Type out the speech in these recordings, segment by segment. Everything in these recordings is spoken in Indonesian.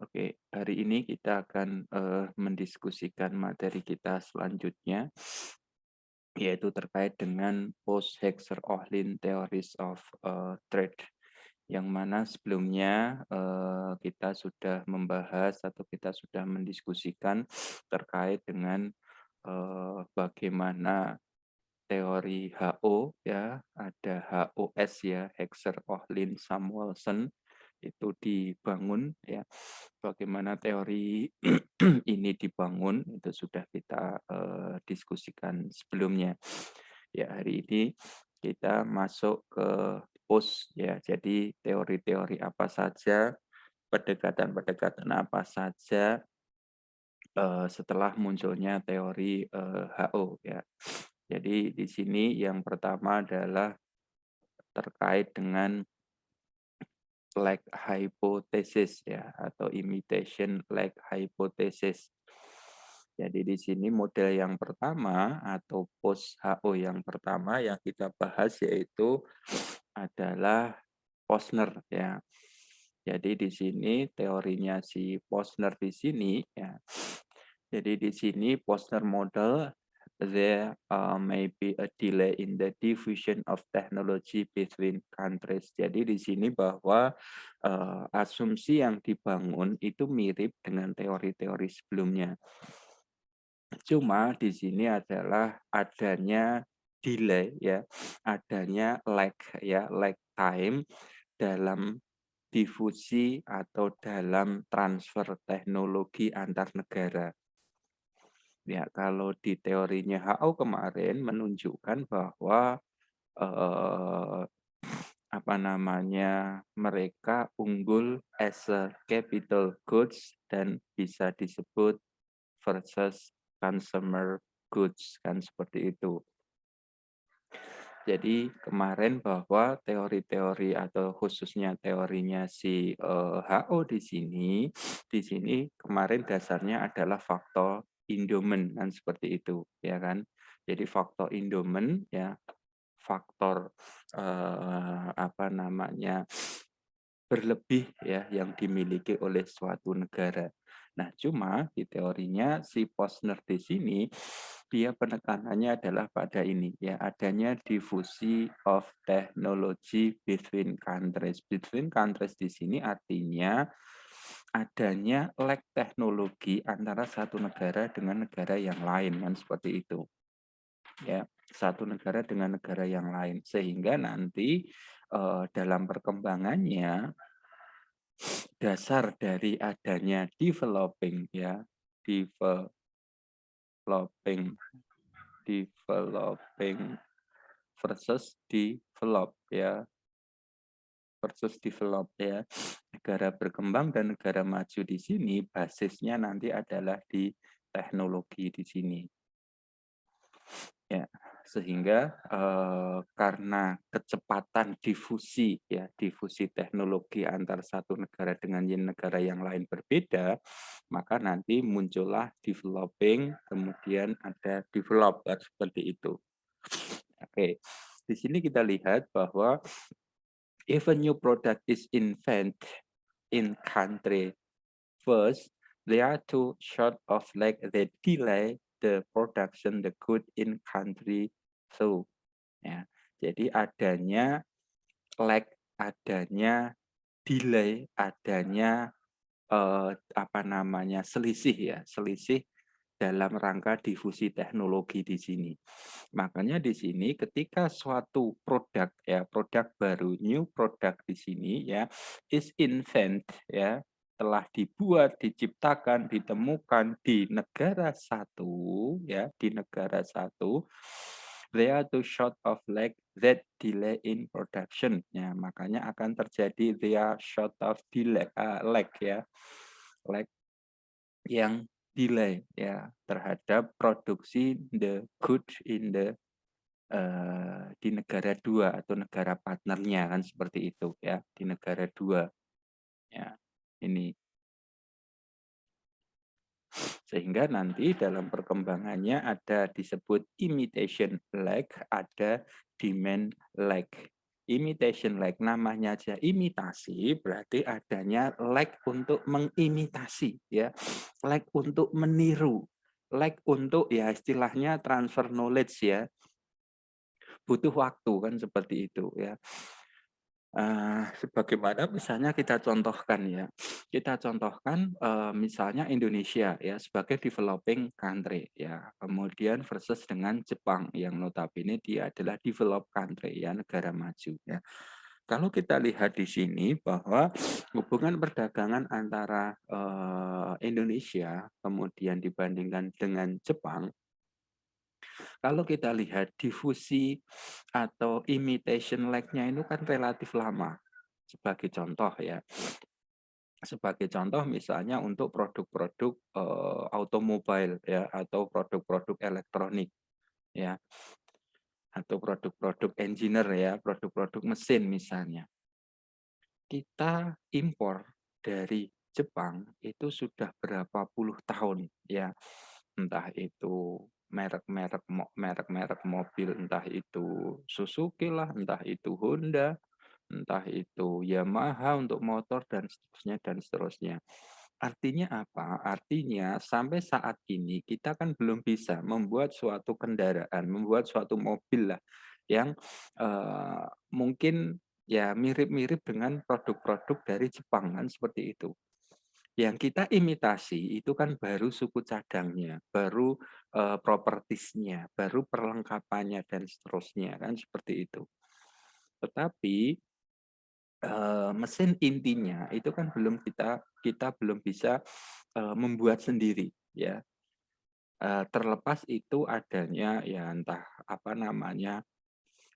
Oke, hari ini kita akan mendiskusikan materi kita selanjutnya, yaitu terkait dengan Post-Hexer-Ohlin Theories of Trade, yang mana sebelumnya kita sudah membahas atau kita sudah mendiskusikan terkait dengan bagaimana teori HO ya, ada HOS ya, Hexer-Ohlin Samuelson itu dibangun ya. Bagaimana teori ini dibangun itu sudah kita diskusikan sebelumnya. Ya, hari ini kita masuk ke post ya. Jadi teori-teori apa saja, pendekatan-pendekatan apa saja setelah munculnya teori HO ya. Jadi di sini yang pertama adalah terkait dengan lag hypothesis ya atau imitation lag hypothesis. Jadi di sini model yang pertama atau post HO yang pertama yang kita bahas yaitu adalah Posner ya. Jadi di sini teorinya si Posner di sini ya. Jadi di sini Posner model there may be a delay in the diffusion of technology between countries. Jadi di sini bahwa asumsi yang dibangun itu mirip dengan teori-teori sebelumnya. Cuma di sini adalah adanya delay ya, adanya lag ya, lag time dalam difusi atau dalam transfer teknologi antar negara. Ya, kalau di teorinya HO kemarin menunjukkan bahwa eh, apa namanya mereka unggul as a capital goods dan bisa disebut versus consumer goods kan seperti itu. Jadi kemarin bahwa teori-teori atau khususnya teorinya si HO di sini kemarin dasarnya adalah faktor endowment kan seperti itu ya kan. Jadi faktor endowment ya, faktor apa namanya berlebih ya yang dimiliki oleh suatu negara. Nah, cuma di teorinya si Posner di sini dia penekanannya adalah pada ini ya, adanya difusi of technology between countries. Between countries di sini artinya adanya lag teknologi antara satu negara dengan negara yang lain kan seperti itu. Ya, satu negara dengan negara yang lain sehingga nanti dalam perkembangannya dasar dari adanya developing ya, developing developing versus develop ya, versus develop ya. Negara berkembang dan negara maju di sini basisnya nanti adalah di teknologi di sini. Ya, sehingga karena kecepatan difusi ya, difusi teknologi antar satu negara dengan negara yang lain berbeda, maka nanti muncullah developing, kemudian ada develop seperti itu. Oke, di sini kita lihat bahwa if a new product is invented in country first, they are too short of like they delay the production the good in country so ya. Jadi adanya lag, adanya delay, adanya apa namanya selisih ya, selisih dalam rangka difusi teknologi di sini. Makanya di sini ketika suatu produk ya, produk baru, new product di sini ya, is invent ya, telah dibuat, diciptakan, ditemukan di negara satu ya, di negara satu, they are too short of lag that delay in production ya, makanya akan terjadi they are short of delay lag ya, lag yang delay ya terhadap produksi the good in the di negara dua atau negara partnernya kan seperti itu ya, di negara dua ya ini, sehingga nanti dalam perkembangannya ada disebut imitation lag, ada demand lag Imitation lag, namanya aja imitasi, berarti adanya lag untuk mengimitasi, ya. Lag untuk meniru, lag untuk ya istilahnya transfer knowledge ya. Butuh waktu kan seperti itu ya. Sebagaimana misalnya kita contohkan ya, kita contohkan, misalnya Indonesia ya sebagai developing country ya, kemudian versus dengan Jepang yang notabene dia adalah developed country ya, negara maju ya. Kalau kita lihat di sini bahwa hubungan perdagangan antara, Indonesia kemudian dibandingkan dengan Jepang, kalau kita lihat difusi atau imitation lag-nya itu kan relatif lama. Sebagai contoh ya, sebagai contoh misalnya untuk produk-produk, automobile ya, atau produk-produk elektronik ya, atau produk-produk engineer ya, produk-produk mesin misalnya. Kita impor dari Jepang itu sudah berapa puluh tahun ya, entah itu merek-merek mobil, entah itu Suzuki lah, entah itu Honda, entah itu Yamaha untuk motor dan seterusnya dan seterusnya. Artinya apa? Artinya sampai saat ini kita kan belum bisa membuat suatu kendaraan, membuat suatu mobil lah yang mungkin ya mirip-mirip dengan produk-produk dari Jepang kan seperti itu. Yang kita imitasi itu kan baru suku cadangnya, baru propertisnya, baru perlengkapannya dan seterusnya kan seperti itu. Tetapi mesin intinya itu kan belum kita belum bisa membuat sendiri ya. Terlepas itu adanya ya entah apa namanya,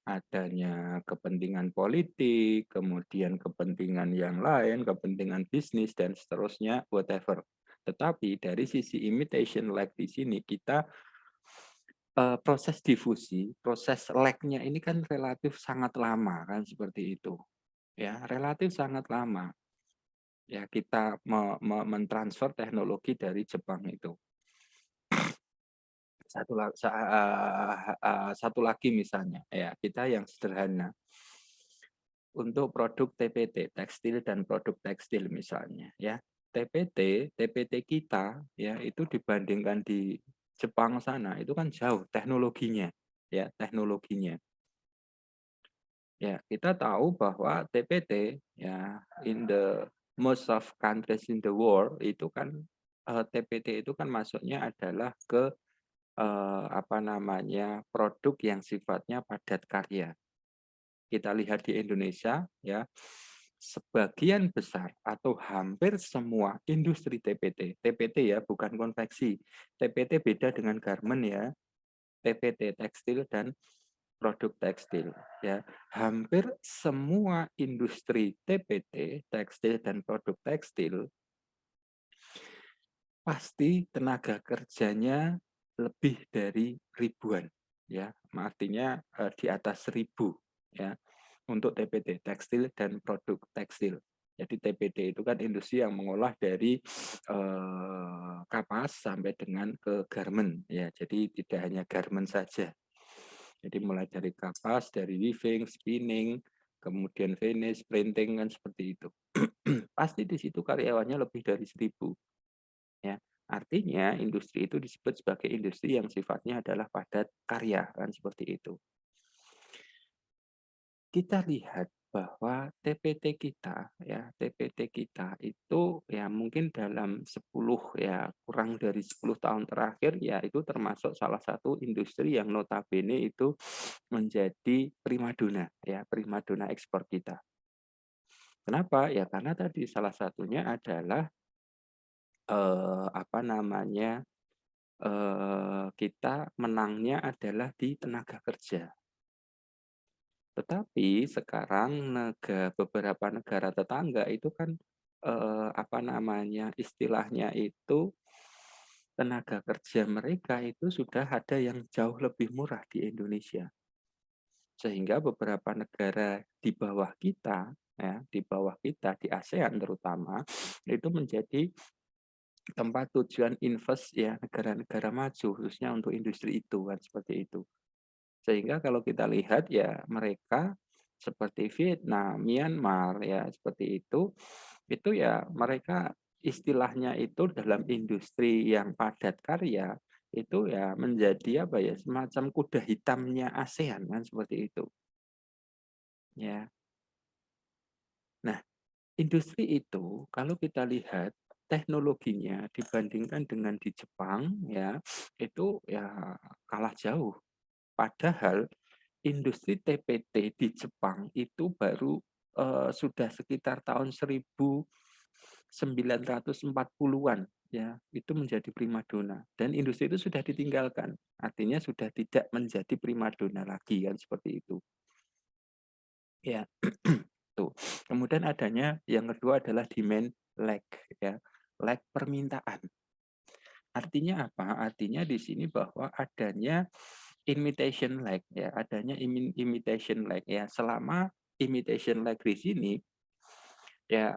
adanya kepentingan politik, kemudian kepentingan yang lain, kepentingan bisnis dan seterusnya, whatever. Tetapi dari sisi imitation lag di sini kita proses difusi, proses lag-nya ini kan relatif sangat lama kan seperti itu. Ya, relatif sangat lama. Ya, kita mentransfer teknologi dari Jepang itu. Satu lagi misalnya, ya kita yang sederhana. Untuk produk TPT, tekstil dan produk tekstil misalnya, ya. TPT kita ya itu dibandingkan di Jepang sana itu kan jauh teknologinya, ya, teknologinya. Ya, kita tahu bahwa TPT ya in the most of countries in the world itu kan TPT itu kan masuknya adalah ke apa namanya produk yang sifatnya padat karya. Kita lihat di Indonesia ya, sebagian besar atau hampir semua industri TPT, TPT ya bukan konveksi. TPT beda dengan garment ya, TPT tekstil dan produk tekstil ya. Hampir semua industri TPT, tekstil dan produk tekstil pasti tenaga kerjanya lebih dari ribuan ya. Artinya di atas 1.000 ya untuk TPT tekstil dan produk tekstil. Jadi TPT itu kan industri yang mengolah dari kapas sampai dengan ke garment ya. Jadi tidak hanya garment saja. Jadi mulai dari kapas, dari weaving, spinning, kemudian finish, printing kan seperti itu. Pasti di situ karyawannya lebih dari 1.000 ya. Artinya industri itu disebut sebagai industri yang sifatnya adalah padat karya kan seperti itu. Kita lihat bahwa TPT kita ya, TPT kita itu ya mungkin dalam 10 ya kurang dari 10 tahun terakhir ya itu termasuk salah satu industri yang notabene itu menjadi primadona ya, primadona ekspor kita. Kenapa? Ya karena tadi salah satunya adalah apa namanya, kita menangnya adalah di tenaga kerja. Tetapi sekarang beberapa negara tetangga itu kan, apa namanya, istilahnya itu tenaga kerja mereka itu sudah ada yang jauh lebih murah di Indonesia. Sehingga beberapa negara di bawah kita, ya, di bawah kita, di ASEAN terutama, itu menjadi tempat tujuan invest ya negara-negara maju, khususnya untuk industri itu kan, seperti itu. Sehingga kalau kita lihat ya mereka seperti Vietnam, Myanmar ya seperti itu ya mereka istilahnya itu dalam industri yang padat karya itu ya menjadi apa ya semacam kuda hitamnya ASEAN kan seperti itu ya. Nah, industri itu kalau kita lihat teknologinya dibandingkan dengan di Jepang ya itu ya kalah jauh. Padahal industri TPT di Jepang itu baru sudah sekitar tahun 1940-an ya, itu menjadi primadona dan industri itu sudah ditinggalkan. Artinya sudah tidak menjadi primadona lagi kan seperti itu. Ya. Tuh. Kemudian adanya yang kedua adalah demand lag ya. Lag permintaan. Artinya apa? Artinya di sini bahwa adanya imitation lag ya, adanya imitation lag ya. Selama imitation lag di sini ya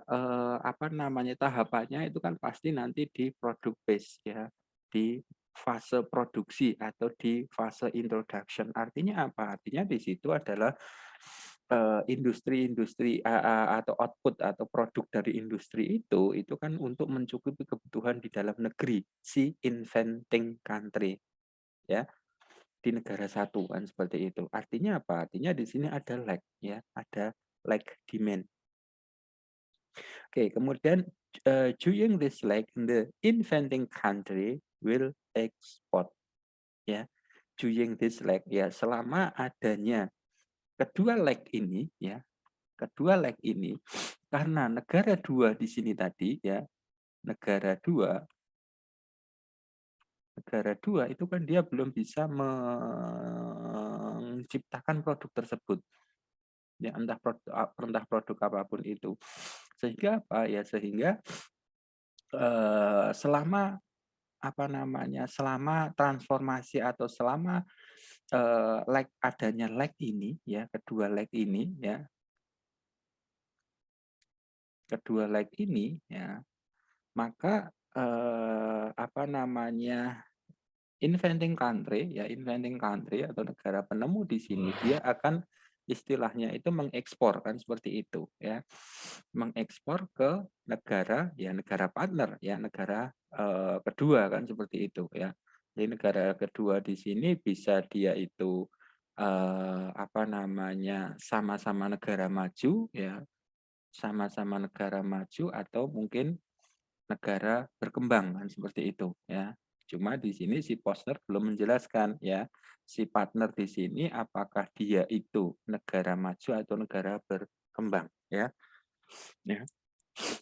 apa namanya tahapannya itu kan pasti nanti di product base ya, di fase produksi atau di fase introduction. Artinya apa? Artinya di situ adalah industri-industri atau output atau produk dari industri itu kan untuk mencukupi kebutuhan di dalam negeri si inventing country ya di negara satu kan seperti itu. Artinya apa? Artinya di sini ada lag ya, ada lag demand. Oke, kemudian during this lag the inventing country will export ya. During this lag ya selama adanya kedua lag ini ya, kedua leg ini karena negara dua di sini tadi ya, negara dua negara dua itu kan dia belum bisa menciptakan produk tersebut ya entah produk apapun itu sehingga apa ya sehingga selama apa namanya selama transformasi atau selama lag adanya lag ini ya kedua lag ini ya maka apa namanya inventing country atau negara penemu di sini dia akan istilahnya itu mengekspor kan seperti itu ya mengekspor ke negara ya negara partner ya negara kedua kan seperti itu ya jadi negara kedua di sini bisa dia itu apa namanya sama-sama negara maju ya sama-sama negara maju atau mungkin negara berkembang kan seperti itu ya. Cuma di sini si poster belum menjelaskan ya si partner di sini apakah dia itu negara maju atau negara berkembang ya. Ya.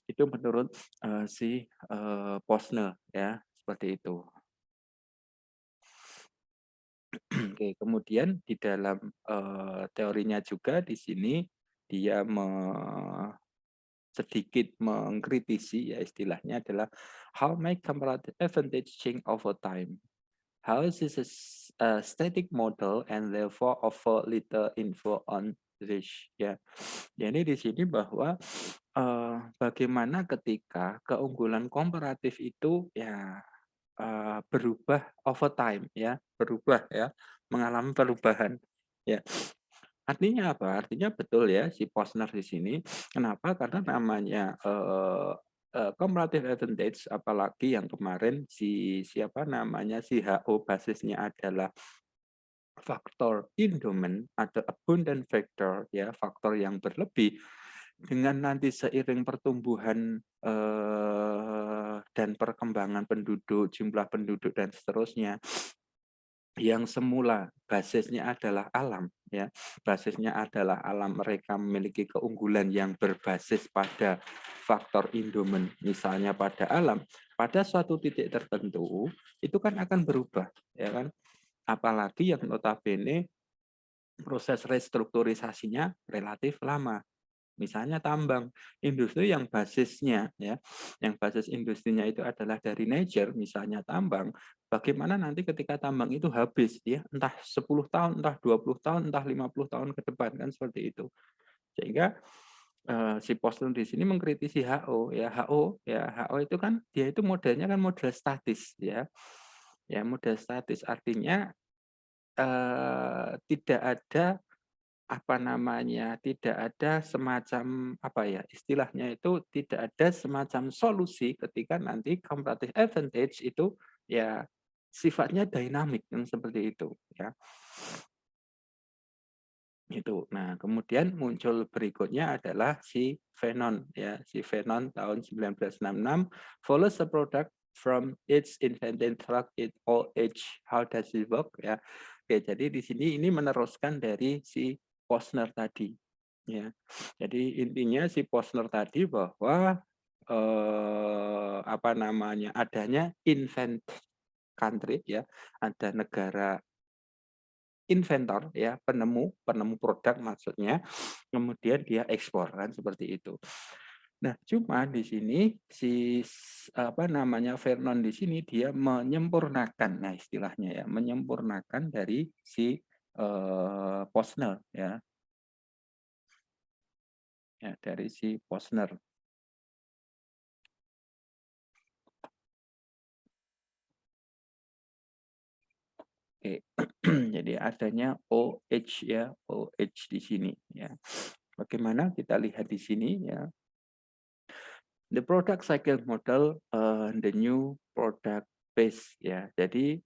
Itu menurut si Posner ya seperti itu. Oke, kemudian di dalam teorinya juga di sini dia sedikit mengkritisi ya istilahnya adalah how make comparative advantage change over time. How is this a static model and therefore offer little info on this ya. Jadi di sini bahwa bagaimana ketika keunggulan komparatif itu ya berubah over time ya, berubah ya, mengalami perubahan ya. Artinya apa? Artinya betul ya si Posner di sini. Kenapa? Karena namanya comparative advantage apalagi yang kemarin si siapa namanya si HO basisnya adalah faktor endowment atau abundant factor ya, faktor yang berlebih dengan nanti seiring pertumbuhan dan perkembangan penduduk, jumlah penduduk dan seterusnya yang semula basisnya adalah alam ya basisnya adalah alam mereka memiliki keunggulan yang berbasis pada faktor endowment misalnya pada alam pada suatu titik tertentu itu kan akan berubah ya kan apalagi yang notabene proses restrukturisasinya relatif lama. Misalnya tambang, industri yang basisnya ya, yang basis industrinya itu adalah dari nature, misalnya tambang, bagaimana nanti ketika tambang itu habis ya, entah 10 tahun, entah 20 tahun, entah 50 tahun ke depan kan seperti itu. Sehingga si Poston di sini mengkritisi HO ya, HO itu kan dia itu modelnya kan model statis ya. Ya, model statis artinya tidak ada apa namanya, tidak ada semacam, apa ya, istilahnya itu tidak ada semacam solusi ketika nanti comparative advantage itu ya sifatnya dynamic yang seperti itu ya. Itu. Nah, kemudian muncul berikutnya adalah si Fanon ya. Si Fanon tahun 1966 follows a product from its invented throughout its all age. How does it work ya. Oke, jadi di sini ini meneruskan dari si Posner tadi ya. Jadi intinya si Posner tadi bahwa apa namanya, adanya invent country ya, ada negara inventor ya, penemu penemu produk maksudnya, kemudian dia ekspor kan seperti itu. Nah, cuma di sini si apa namanya, Vernon di sini dia menyempurnakan, nah istilahnya ya, menyempurnakan dari si Posner ya, ya dari si Posner. Oke. Jadi adanya OH ya, OH di sini ya. Bagaimana kita lihat di sini ya. The product cycle model, the new product base ya. Jadi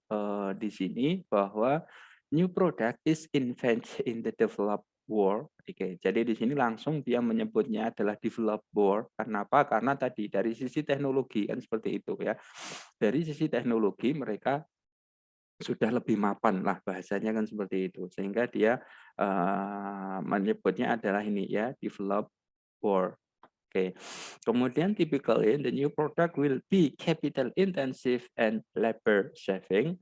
di sini bahwa new product is invented in the developed world. Oke, jadi di sini langsung dia menyebutnya adalah developed world. Karena apa? Karena tadi dari sisi teknologi kan seperti itu ya. Dari sisi teknologi mereka sudah lebih mapan lah bahasanya kan seperti itu. Sehingga dia menyebutnya adalah ini ya, developed world. Oke. Kemudian typically the new product will be capital intensive and labor saving.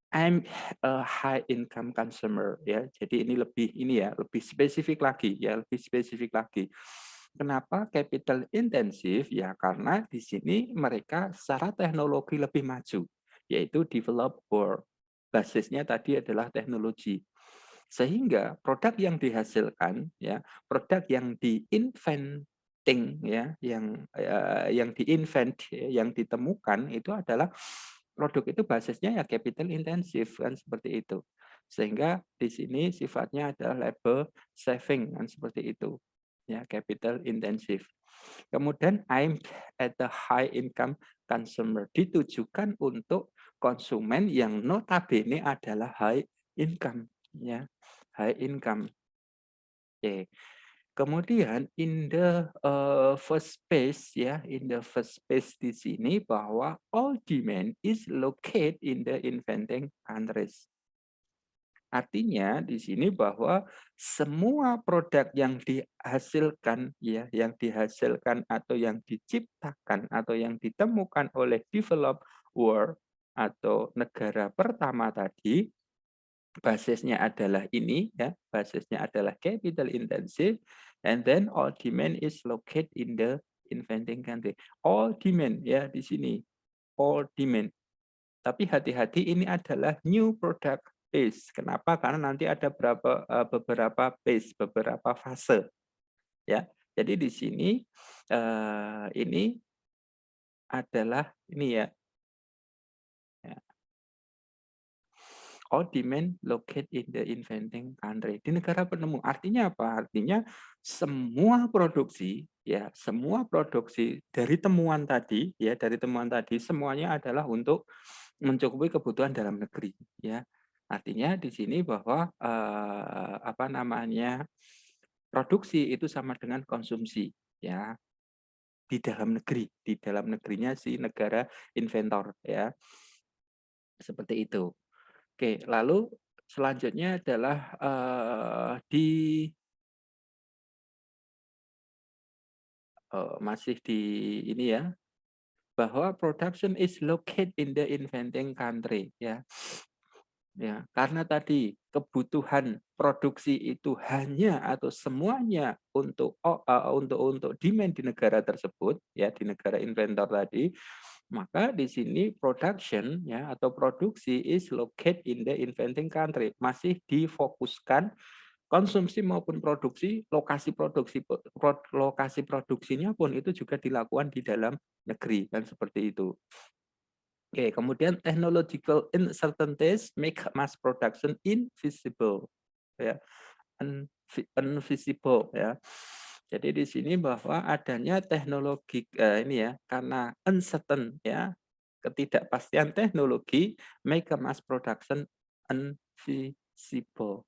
I'm a high income consumer ya. Jadi ini lebih ini ya, lebih spesifik lagi ya, lebih spesifik lagi. Kenapa capital intensif? Ya karena di sini mereka secara teknologi lebih maju, yaitu develop world. Basisnya tadi adalah teknologi. Sehingga produk yang dihasilkan ya, produk yang diinventing ya, yang diinvent ya, yang ditemukan itu adalah produk itu basisnya ya capital intensif kan seperti itu. Sehingga di sini sifatnya adalah labor saving kan seperti itu. Ya, capital intensif. Kemudian I'm at the high income consumer ditujukan untuk konsumen yang notabene adalah high income ya, high income. Oke. Kemudian in the first place ya, in the first place di sini bahwa all demand is located in the inventing countries. Artinya di sini bahwa semua produk yang dihasilkan ya, yang dihasilkan atau yang diciptakan atau yang ditemukan oleh developed world atau negara pertama tadi basisnya adalah ini ya, basisnya adalah capital intensive and then all demand is located in the inventing country. All demand ya di sini, all demand. Tapi hati-hati ini adalah new product base. Kenapa? Karena nanti ada beberapa base, beberapa fase ya. Jadi di sini ini adalah ini ya, ya, all demand located in the inventing country. Di negara penemu. Artinya apa? Artinya semua produksi ya, semua produksi dari temuan tadi ya, dari temuan tadi semuanya adalah untuk mencukupi kebutuhan dalam negeri ya. Artinya di sini bahwa apa namanya? Produksi itu sama dengan konsumsi ya, di dalam negeri, di dalam negerinya si negara inventor ya. Seperti itu. Oke, lalu selanjutnya adalah masih di ini ya, bahwa production is located in the inventing country ya. Ya, karena tadi kebutuhan produksi itu hanya atau semuanya untuk demand di negara tersebut ya, di negara inventor tadi, maka di sini production ya atau produksi is located in the inventing country, masih difokuskan konsumsi maupun produksi, lokasi produksinya pun itu juga dilakukan di dalam negeri kan seperti itu. Oke, kemudian technological uncertainties make mass production invisible ya. invisible ya. Jadi di sini bahwa adanya teknologi ini ya, karena uncertain ya, ketidakpastian teknologi make a mass production invisible.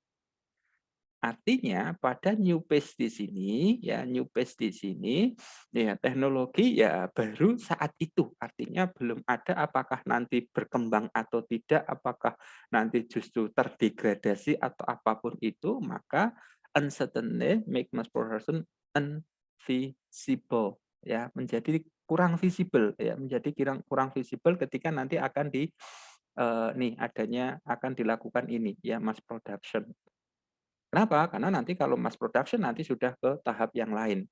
Artinya pada new pace di sini ya, new pace di sini ya teknologi ya baru saat itu. Artinya belum ada apakah nanti berkembang atau tidak, apakah nanti justru terdegradasi atau apapun itu, maka uncertainty make mass production invisible ya, menjadi kurang visible ya, menjadi kurang visible ketika nanti akan nih adanya akan dilakukan ini ya mass production. Kenapa? Karena nanti kalau mass production nanti sudah ke tahap yang lain.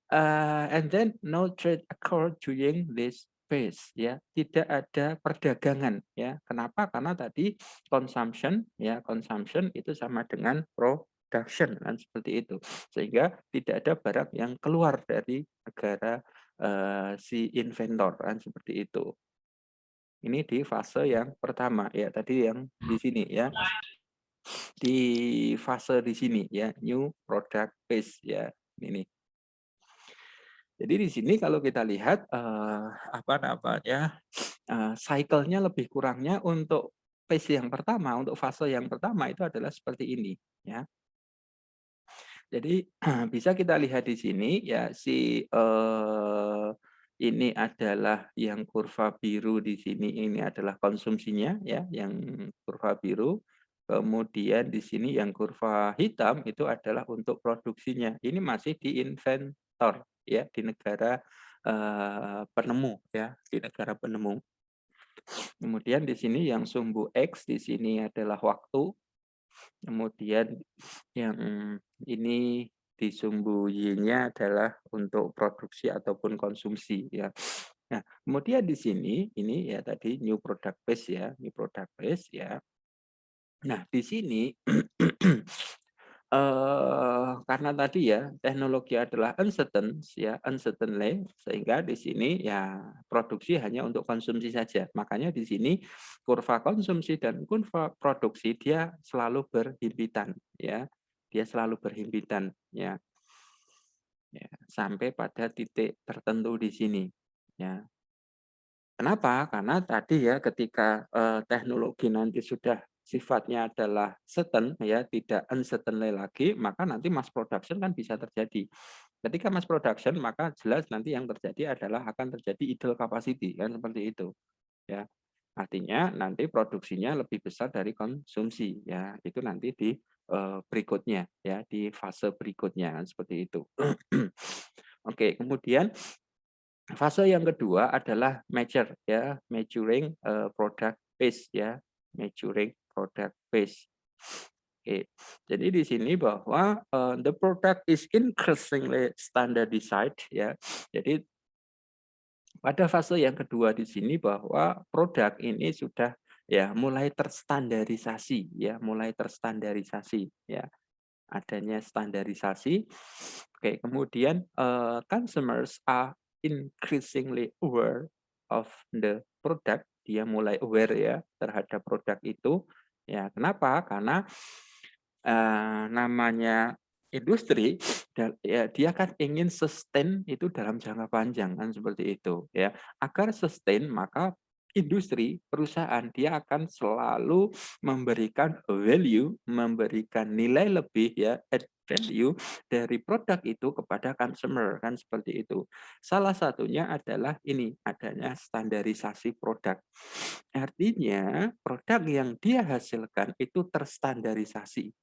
And then no trade occur during this phase ya, tidak ada perdagangan ya. Kenapa? Karena tadi consumption ya, consumption itu sama dengan production kan seperti itu. Sehingga tidak ada barang yang keluar dari negara si inventor kan seperti itu. Ini di fase yang pertama ya, tadi yang di sini ya. Di fase di sini ya, new product phase ya, ini. Jadi di sini kalau kita lihat apa namanya cycle-nya lebih kurangnya untuk phase yang pertama, untuk fase yang pertama itu adalah seperti ini ya. Jadi bisa kita lihat di sini ya si ini adalah yang kurva biru di sini, ini adalah konsumsinya ya, yang kurva biru. Kemudian di sini yang kurva hitam itu adalah untuk produksinya. Ini masih di inventor ya, di negara penemu ya, di negara penemu. Kemudian di sini yang sumbu X di sini adalah waktu. Kemudian yang ini di sumbu Y-nya adalah untuk produksi ataupun konsumsi ya. Nah, kemudian di sini ini ya tadi new product base ya, new product base ya. Nah, di sini karena tadi ya teknologi adalah uncertain ya, uncertainly, sehingga di sini ya produksi hanya untuk konsumsi saja. Makanya di sini kurva konsumsi dan kurva produksi dia selalu berhimpitan ya. Dia selalu berhimpitan ya. Ya, sampai pada titik tertentu di sini ya. Kenapa? Karena tadi ya ketika teknologi nanti sudah sifatnya adalah certain ya, tidak uncertain lagi, maka nanti mass production kan bisa terjadi. Ketika mass production maka jelas nanti yang terjadi adalah akan terjadi idle capacity kan seperti itu ya. Artinya nanti produksinya lebih besar dari konsumsi ya. Itu nanti di berikutnya ya, di fase berikutnya kan seperti itu. Oke, kemudian fase yang kedua adalah mature ya, maturing product base ya, maturing product base. Oke. Jadi di sini bahwa the product is increasingly standardized ya. Jadi pada fase yang kedua di sini bahwa produk ini sudah ya mulai terstandarisasi ya, mulai terstandarisasi ya. Adanya standarisasi. Oke, kemudian consumers are increasingly aware of the product. Dia mulai aware ya terhadap produk itu. Ya, kenapa? Karena namanya industri ya dia kan ingin sustain itu dalam jangka panjang kan seperti itu ya. Agar sustain maka industri, perusahaan dia akan selalu memberikan value, memberikan nilai lebih ya, add value dari produk itu kepada consumer kan seperti itu. Salah satunya adalah ini adanya standarisasi produk. Artinya produk yang dia hasilkan itu terstandarisasi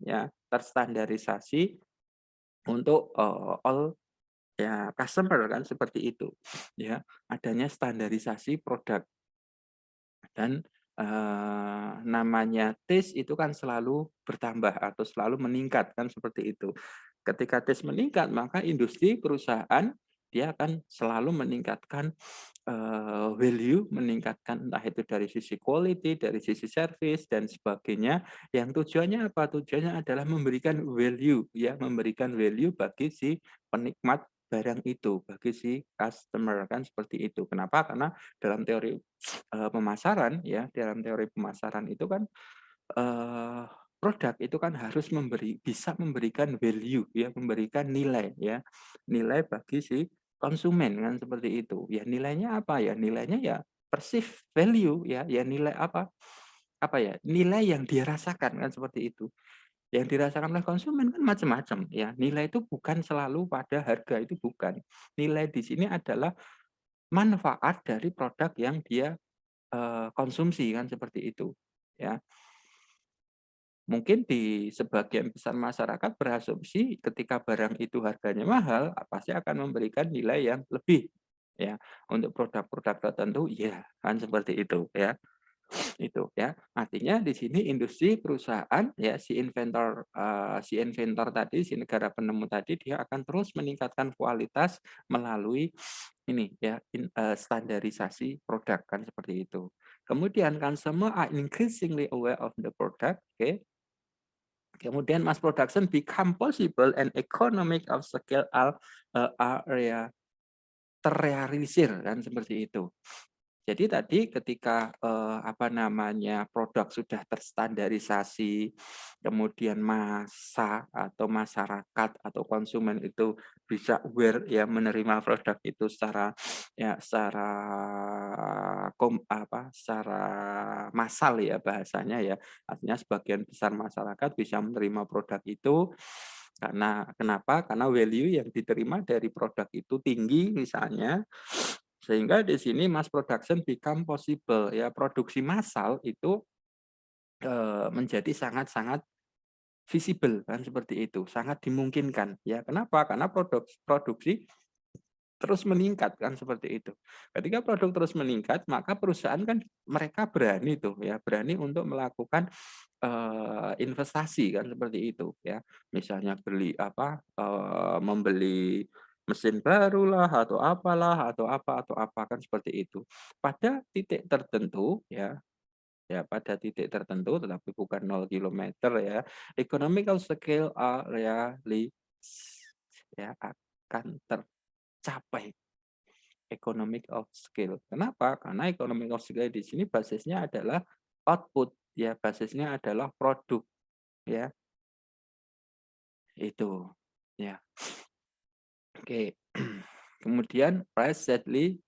ya, terstandarisasi untuk all ya customer kan seperti itu ya, adanya standarisasi produk. Dan namanya taste itu kan selalu bertambah atau selalu meningkat kan seperti itu. Ketika taste meningkat maka industri perusahaan dia akan selalu meningkatkan value, meningkatkan entah itu dari sisi quality, dari sisi service dan sebagainya. Yang tujuannya apa? Tujuannya adalah memberikan value ya, memberikan value bagi si penikmat barang itu, bagi si customer kan seperti itu. Kenapa? Karena dalam teori pemasaran ya, dalam teori pemasaran itu kan produk itu kan harus bisa memberikan value ya, memberikan nilai ya. Nilai bagi si konsumen kan seperti itu. Ya nilainya apa ya? Nilainya ya perceived value ya, ya nilai apa? Apa ya? Nilai yang dia rasakan kan seperti itu. Yang dirasakan oleh konsumen kan macam-macam ya. Nilai itu bukan selalu pada harga, itu bukan. Nilai di sini adalah manfaat dari produk yang dia konsumsi kan seperti itu ya. Mungkin di sebagian besar masyarakat berasumsi ketika barang itu harganya mahal, pasti akan memberikan nilai yang lebih ya. Untuk produk-produk tertentu ya kan seperti itu ya. Itu ya. Artinya di sini industri perusahaan ya si inventor tadi, si negara penemu tadi dia akan terus meningkatkan kualitas melalui ini ya standarisasi produk kan seperti itu. Kemudian consumer are increasingly aware of the product, oke. Kemudian mass production become possible and economic of scale area terrealisir kan seperti itu. Jadi tadi ketika produk sudah terstandarisasi, kemudian massa atau masyarakat atau konsumen itu bisa aware ya menerima produk itu secara ya secara massal ya bahasanya ya. Artinya sebagian besar masyarakat bisa menerima produk itu karena kenapa? Karena value yang diterima dari produk itu tinggi misalnya, sehingga di sini mass production become possible ya, produksi massal itu menjadi sangat-sangat visible kan seperti itu, sangat dimungkinkan ya. Kenapa? Karena produksi terus meningkat kan seperti itu. Ketika produk terus meningkat, maka perusahaan kan mereka berani tuh ya, berani untuk melakukan investasi kan seperti itu ya. Misalnya membeli mesin barulah atau apa kan seperti itu. Pada titik tertentu ya, ya pada titik tertentu tetapi bukan 0 kilometer ya, economical scale area ya akan tercapai economic of scale. Kenapa? Karena economic of scale di sini basisnya adalah output ya, basisnya adalah produk ya. Itu. Ya. Oke. Kemudian price steadily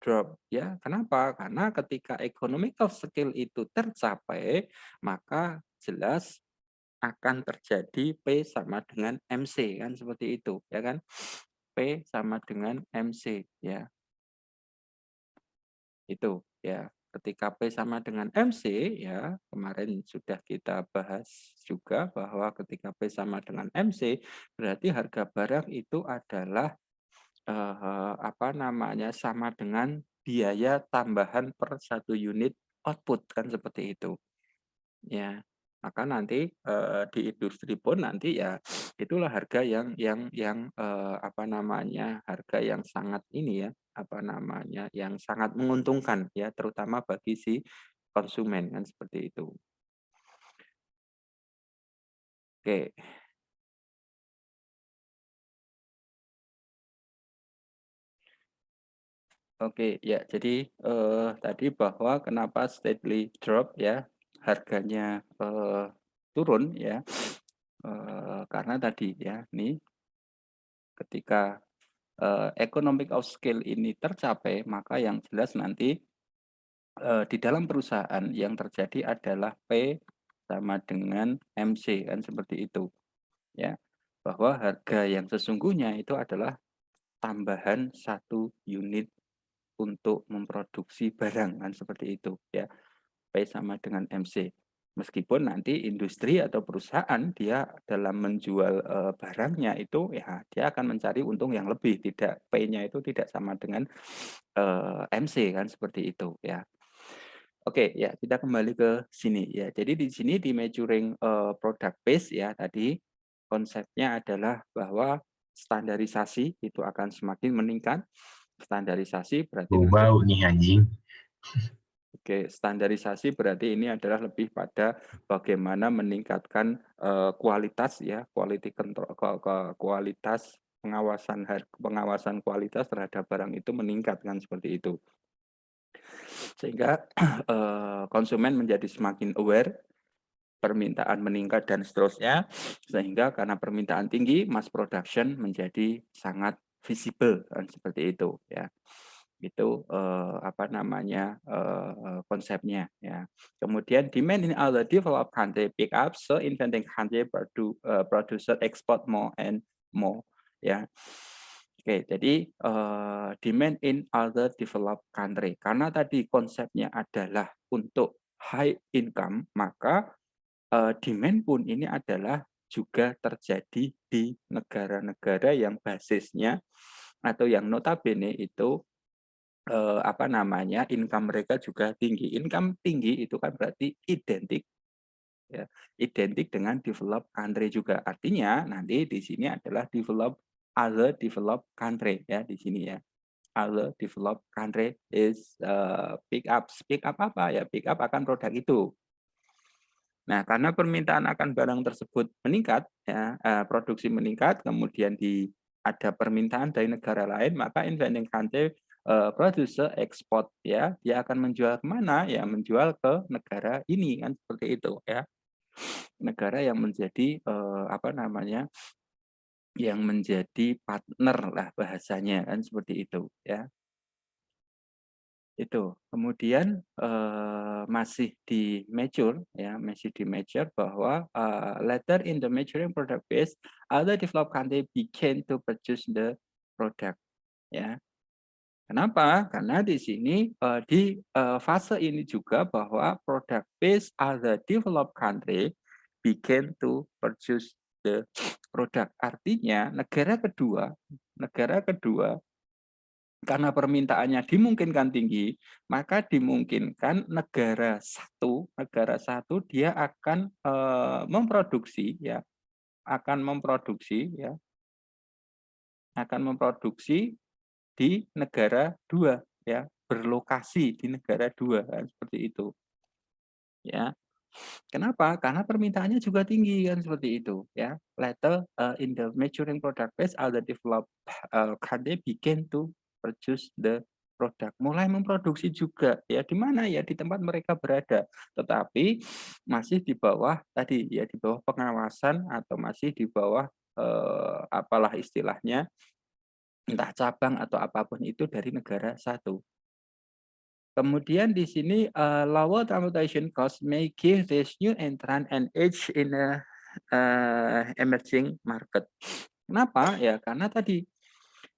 drop ya. Kenapa? Karena ketika economic of scale itu tercapai, maka jelas akan terjadi P sama dengan MC kan seperti itu ya kan. P sama dengan MC ya. Itu ya. Ketika P sama dengan MC ya, kemarin sudah kita bahas juga bahwa ketika P sama dengan MC berarti harga barang itu adalah sama dengan biaya tambahan per satu unit output kan seperti itu. Ya. Maka nanti di industri pun nanti ya itulah harga harga yang sangat ini ya, yang sangat menguntungkan ya terutama bagi si konsumen kan seperti itu. Oke. Oke, ya. Jadi tadi bahwa kenapa steadily drop ya, harganya turun ya, karena tadi ya, nih ketika economic of scale ini tercapai, maka yang jelas nanti di dalam perusahaan yang terjadi adalah P sama dengan MC kan seperti itu ya. Bahwa harga yang sesungguhnya itu adalah tambahan satu unit untuk memproduksi barang kan seperti itu ya. P sama dengan MC. Meskipun nanti industri atau perusahaan dia dalam menjual barangnya itu ya dia akan mencari untung yang lebih, tidak P-nya itu tidak sama dengan MC kan seperti itu ya. Oke ya, kita kembali ke sini ya. Jadi di sini di measuring product base ya tadi konsepnya adalah bahwa standarisasi itu akan semakin meningkat. Standarisasi berarti nanti Bau nih anjing. Oke, standarisasi berarti ini adalah lebih pada bagaimana meningkatkan kualitas ya, quality control, kualitas pengawasan kualitas terhadap barang itu meningkat kan seperti itu. Sehingga konsumen menjadi semakin aware permintaan meningkat dan seterusnya, sehingga karena permintaan tinggi, mass production menjadi sangat visible kan seperti itu ya. Itu apa namanya konsepnya ya. Kemudian demand in other developed country pick up, so inventing country producer export more and more ya. Oke, jadi demand in other developed country. Karena tadi konsepnya adalah untuk high income, maka demand pun ini adalah juga terjadi di negara-negara yang basisnya atau yang notabene itu apa namanya income mereka juga tinggi. Income tinggi itu kan berarti identik ya, identik dengan developed country juga. Artinya nanti di sini adalah other developed country ya di sini ya. Other developed country is pick up. Pick up apa ya? Pick up akan produk itu. Nah, karena permintaan akan barang tersebut meningkat, ya, produksi meningkat, kemudian ada permintaan dari negara lain, maka inventing country producer export ya, dia akan menjual kemana? Ya, menjual ke negara ini kan seperti itu ya. Negara yang menjadi apa namanya? Yang menjadi partner lah bahasanya kan seperti itu ya. Itu. Kemudian, masih di mature ya, masih di mature bahwa, later in the maturing product phase, other developed country begin to purchase the product ya. Kenapa? Karena di sini, di, fase ini juga bahwa product phase other developed country begin to purchase the product. Artinya negara kedua karena permintaannya dimungkinkan tinggi, maka dimungkinkan negara satu dia akan, memproduksi ya, akan memproduksi ya, akan memproduksi di negara dua ya, berlokasi di negara dua kan seperti itu, ya. Kenapa? Karena permintaannya juga tinggi kan seperti itu ya. Later, in the maturing product phase, other developed country begin to produce the product. Mulai memproduksi juga ya di mana ya di tempat mereka berada. Tetapi masih di bawah tadi ya di bawah pengawasan atau masih di bawah apalah istilahnya entah cabang atau apapun itu dari negara satu. Kemudian di sini, lower transportation cost may give this new entrant an edge in a, emerging market. Kenapa? Ya karena tadi,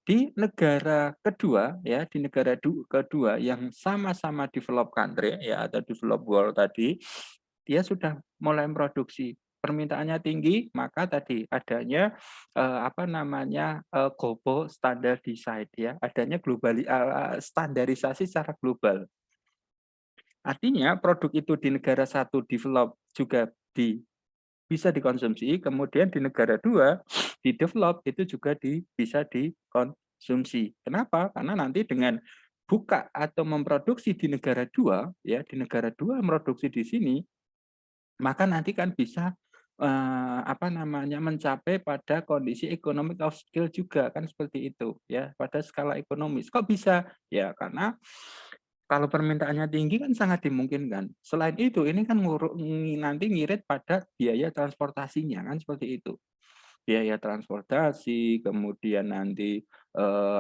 di negara kedua ya, di negara kedua yang sama-sama developed country ya atau developed world tadi, dia sudah mulai memproduksi. Permintaannya tinggi, maka tadi adanya, apa namanya, GOBO standar design ya, adanya standarisasi secara global. Artinya produk itu di negara satu develop juga bisa dikonsumsi, kemudian di negara dua di develop itu juga bisa dikonsumsi. Kenapa? Karena nanti dengan buka atau memproduksi di negara dua, ya di negara dua memproduksi di sini, maka nanti kan bisa apa namanya mencapai pada kondisi economic of skill juga kan seperti itu ya pada skala ekonomis. Kok bisa? Ya karena kalau permintaannya tinggi kan sangat dimungkinkan. Selain itu ini kan nanti ngirit pada biaya transportasinya kan seperti itu. Biaya transportasi, kemudian nanti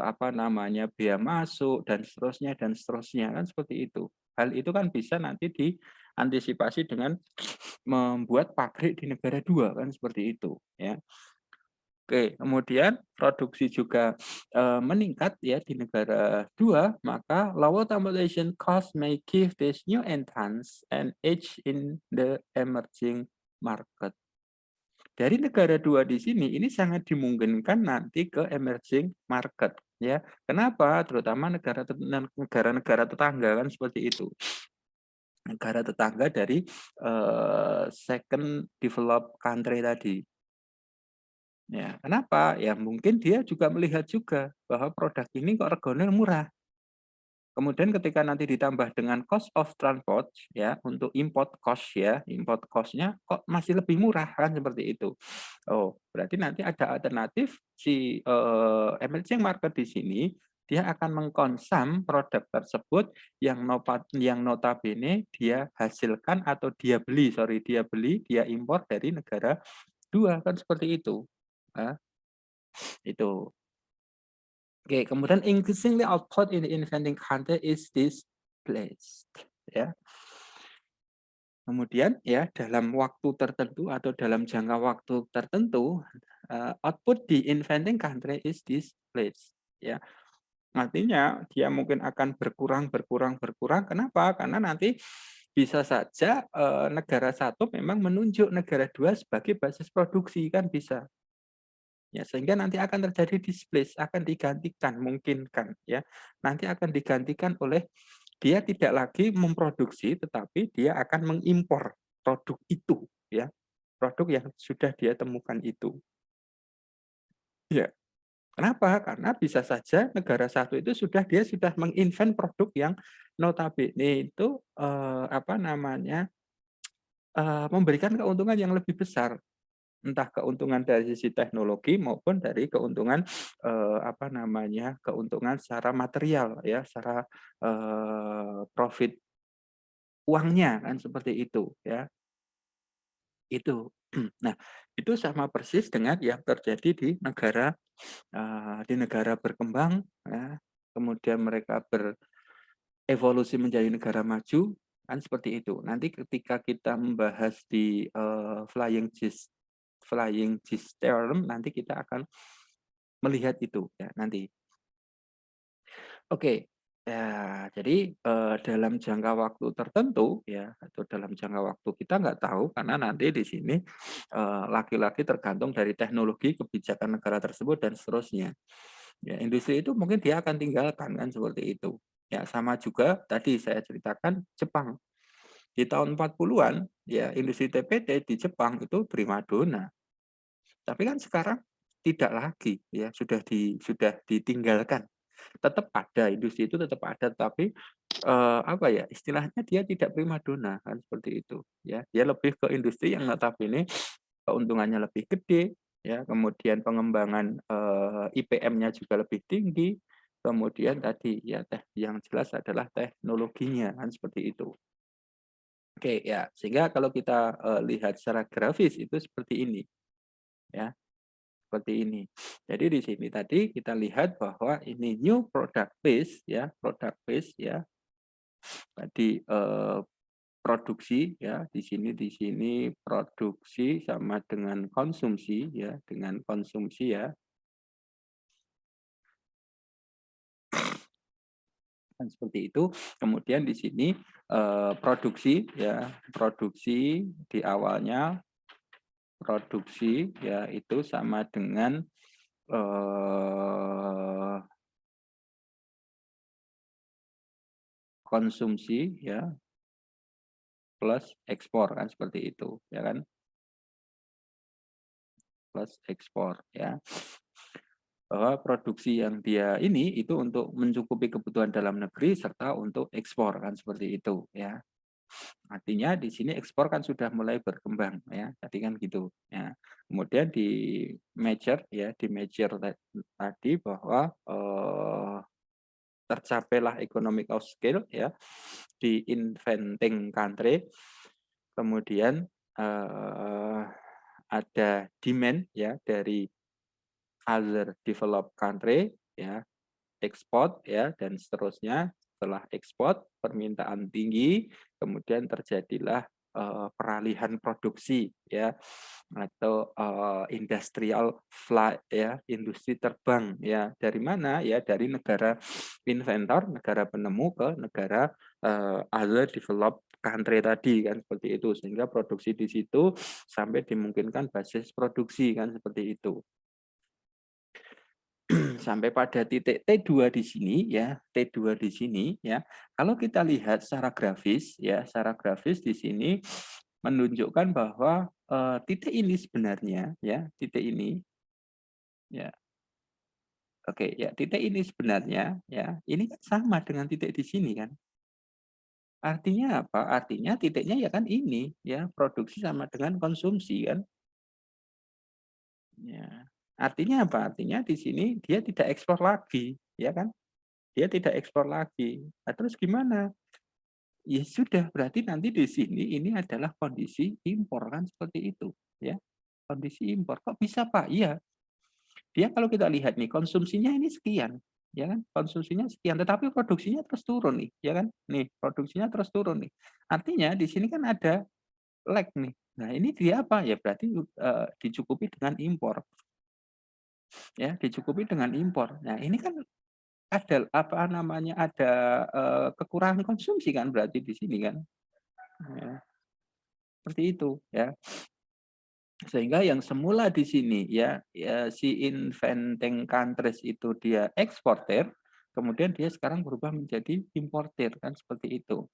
apa namanya biaya masuk dan seterusnya kan seperti itu. Hal itu kan bisa nanti diantisipasi dengan membuat pabrik di negara dua kan seperti itu ya. Oke, kemudian produksi juga meningkat ya di negara dua, maka lower transportation cost may give this new entrants an edge in the emerging market. Dari negara dua di sini ini sangat dimungkinkan nanti ke emerging market ya. Kenapa? Terutama negara-negara tetangga kan seperti itu. Negara tetangga dari second developed country tadi. Ya, kenapa? Ya mungkin dia juga melihat juga bahwa produk ini kok regane murah. Kemudian ketika nanti ditambah dengan cost of transport ya untuk import cost ya, import cost-nya kok masih lebih murah kan seperti itu. Oh, berarti nanti ada alternatif si emerging market di sini dia akan mengkonsum produk tersebut yang notabene dia hasilkan atau dia beli, dia impor dari negara 2 kan seperti itu. Nah, itu. Oke, kemudian increasingly output in the inventing country is displaced, ya. Kemudian ya dalam waktu tertentu atau dalam jangka waktu tertentu, output di inventing country is displaced, ya. Artinya dia mungkin akan berkurang berkurang berkurang, kenapa? Karena nanti bisa saja, negara satu memang menunjuk negara 2 sebagai basis produksi, kan bisa. Ya, sehingga nanti akan terjadi displace, akan digantikan, mungkin kan ya. Nanti akan digantikan oleh dia tidak lagi memproduksi, tetapi dia akan mengimpor produk itu, ya. Produk yang sudah dia temukan itu. Ya, kenapa? Karena bisa saja negara satu itu dia sudah menginvent produk yang notabene itu, apa namanya, memberikan keuntungan yang lebih besar. Entah keuntungan dari sisi teknologi maupun dari keuntungan, apa namanya, keuntungan secara material ya, secara, profit uangnya kan seperti itu ya, itu. Nah, itu sama persis dengan yang terjadi di negara berkembang ya, kemudian mereka berevolusi menjadi negara maju, kan seperti itu. Nanti ketika kita membahas di, Flying System nanti kita akan melihat itu ya nanti. Oke, ya jadi, dalam jangka waktu tertentu ya atau dalam jangka waktu kita nggak tahu karena nanti di sini, lagi-lagi tergantung dari teknologi, kebijakan negara tersebut dan seterusnya. Ya industri itu mungkin dia akan tinggalkan kan seperti itu. Ya sama juga tadi saya ceritakan Jepang. Di tahun 40-an ya industri TPT di Jepang itu primadona. Tapi kan sekarang tidak lagi ya, sudah ditinggalkan. Tetap ada, industri itu tetap ada, tapi, apa ya, istilahnya dia tidak primadona, kan seperti itu, ya. Dia lebih ke industri yang notabene keuntungannya lebih gede, ya, kemudian pengembangan, IPM-nya juga lebih tinggi, kemudian tadi, ya yang jelas adalah teknologinya, kan seperti itu. Oke, ya, sehingga kalau kita, lihat secara grafis itu seperti ini, ya. Seperti ini. Jadi di sini tadi kita lihat bahwa ini new product base ya, product base ya. Tadi produksi ya, di sini produksi sama dengan konsumsi ya, dengan konsumsi ya. Kan seperti itu. Kemudian di sini produksi ya, produksi di awalnya produksi ya itu sama dengan eh konsumsi ya plus ekspor kan seperti itu ya kan, plus ekspor ya. Bahwa produksi yang dia ini itu untuk mencukupi kebutuhan dalam negeri serta untuk ekspor kan seperti itu ya. Artinya di sini ekspor kan sudah mulai berkembang ya. Tadi kan gitu ya. Kemudian di measure tadi bahwa tercapailah economic of scale ya di inventing country. Kemudian ada demand ya dari other developed country ya, ekspor ya dan seterusnya. Setelah ekspor, permintaan tinggi, kemudian terjadilah peralihan produksi ya atau industrial flight ya, industri terbang ya. Dari mana? Ya dari negara inventor, negara penemu ke negara other developed country tadi kan seperti itu. Sehingga produksi di situ sampai dimungkinkan basis produksi kan seperti itu. Sampai pada titik T2 di sini ya, T2 di sini ya. Kalau kita lihat secara grafis di sini menunjukkan bahwa titik ini sebenarnya ya, titik ini ya. Oke, ya titik ini sebenarnya ya, ini kan sama dengan titik di sini kan. Artinya apa? Artinya titiknya ya kan ini ya, produksi sama dengan konsumsi kan. Ya. Artinya apa? Artinya di sini dia tidak ekspor lagi, ya kan? dia tidak ekspor lagi. Nah, terus gimana? Ya sudah, berarti nanti di sini ini adalah kondisi impor kan seperti itu, ya. Kondisi impor. Kok bisa, Pak? Iya, dia kalau kita lihat nih konsumsinya ini sekian, ya kan? Konsumsinya sekian, tetapi produksinya terus turun nih, ya kan? Nih, produksinya terus turun nih. Artinya di sini kan ada lag nih. Nah, ini dia apa? Ya berarti dicukupi dengan impor, ya, dicukupi dengan impor. Nah, ini kan ada apa namanya? Ada kekurangan konsumsi kan berarti di sini kan? Ya, seperti itu, ya. Sehingga yang semula di sini ya si inventing countries itu dia eksportir, kemudian dia sekarang berubah menjadi importir kan seperti itu.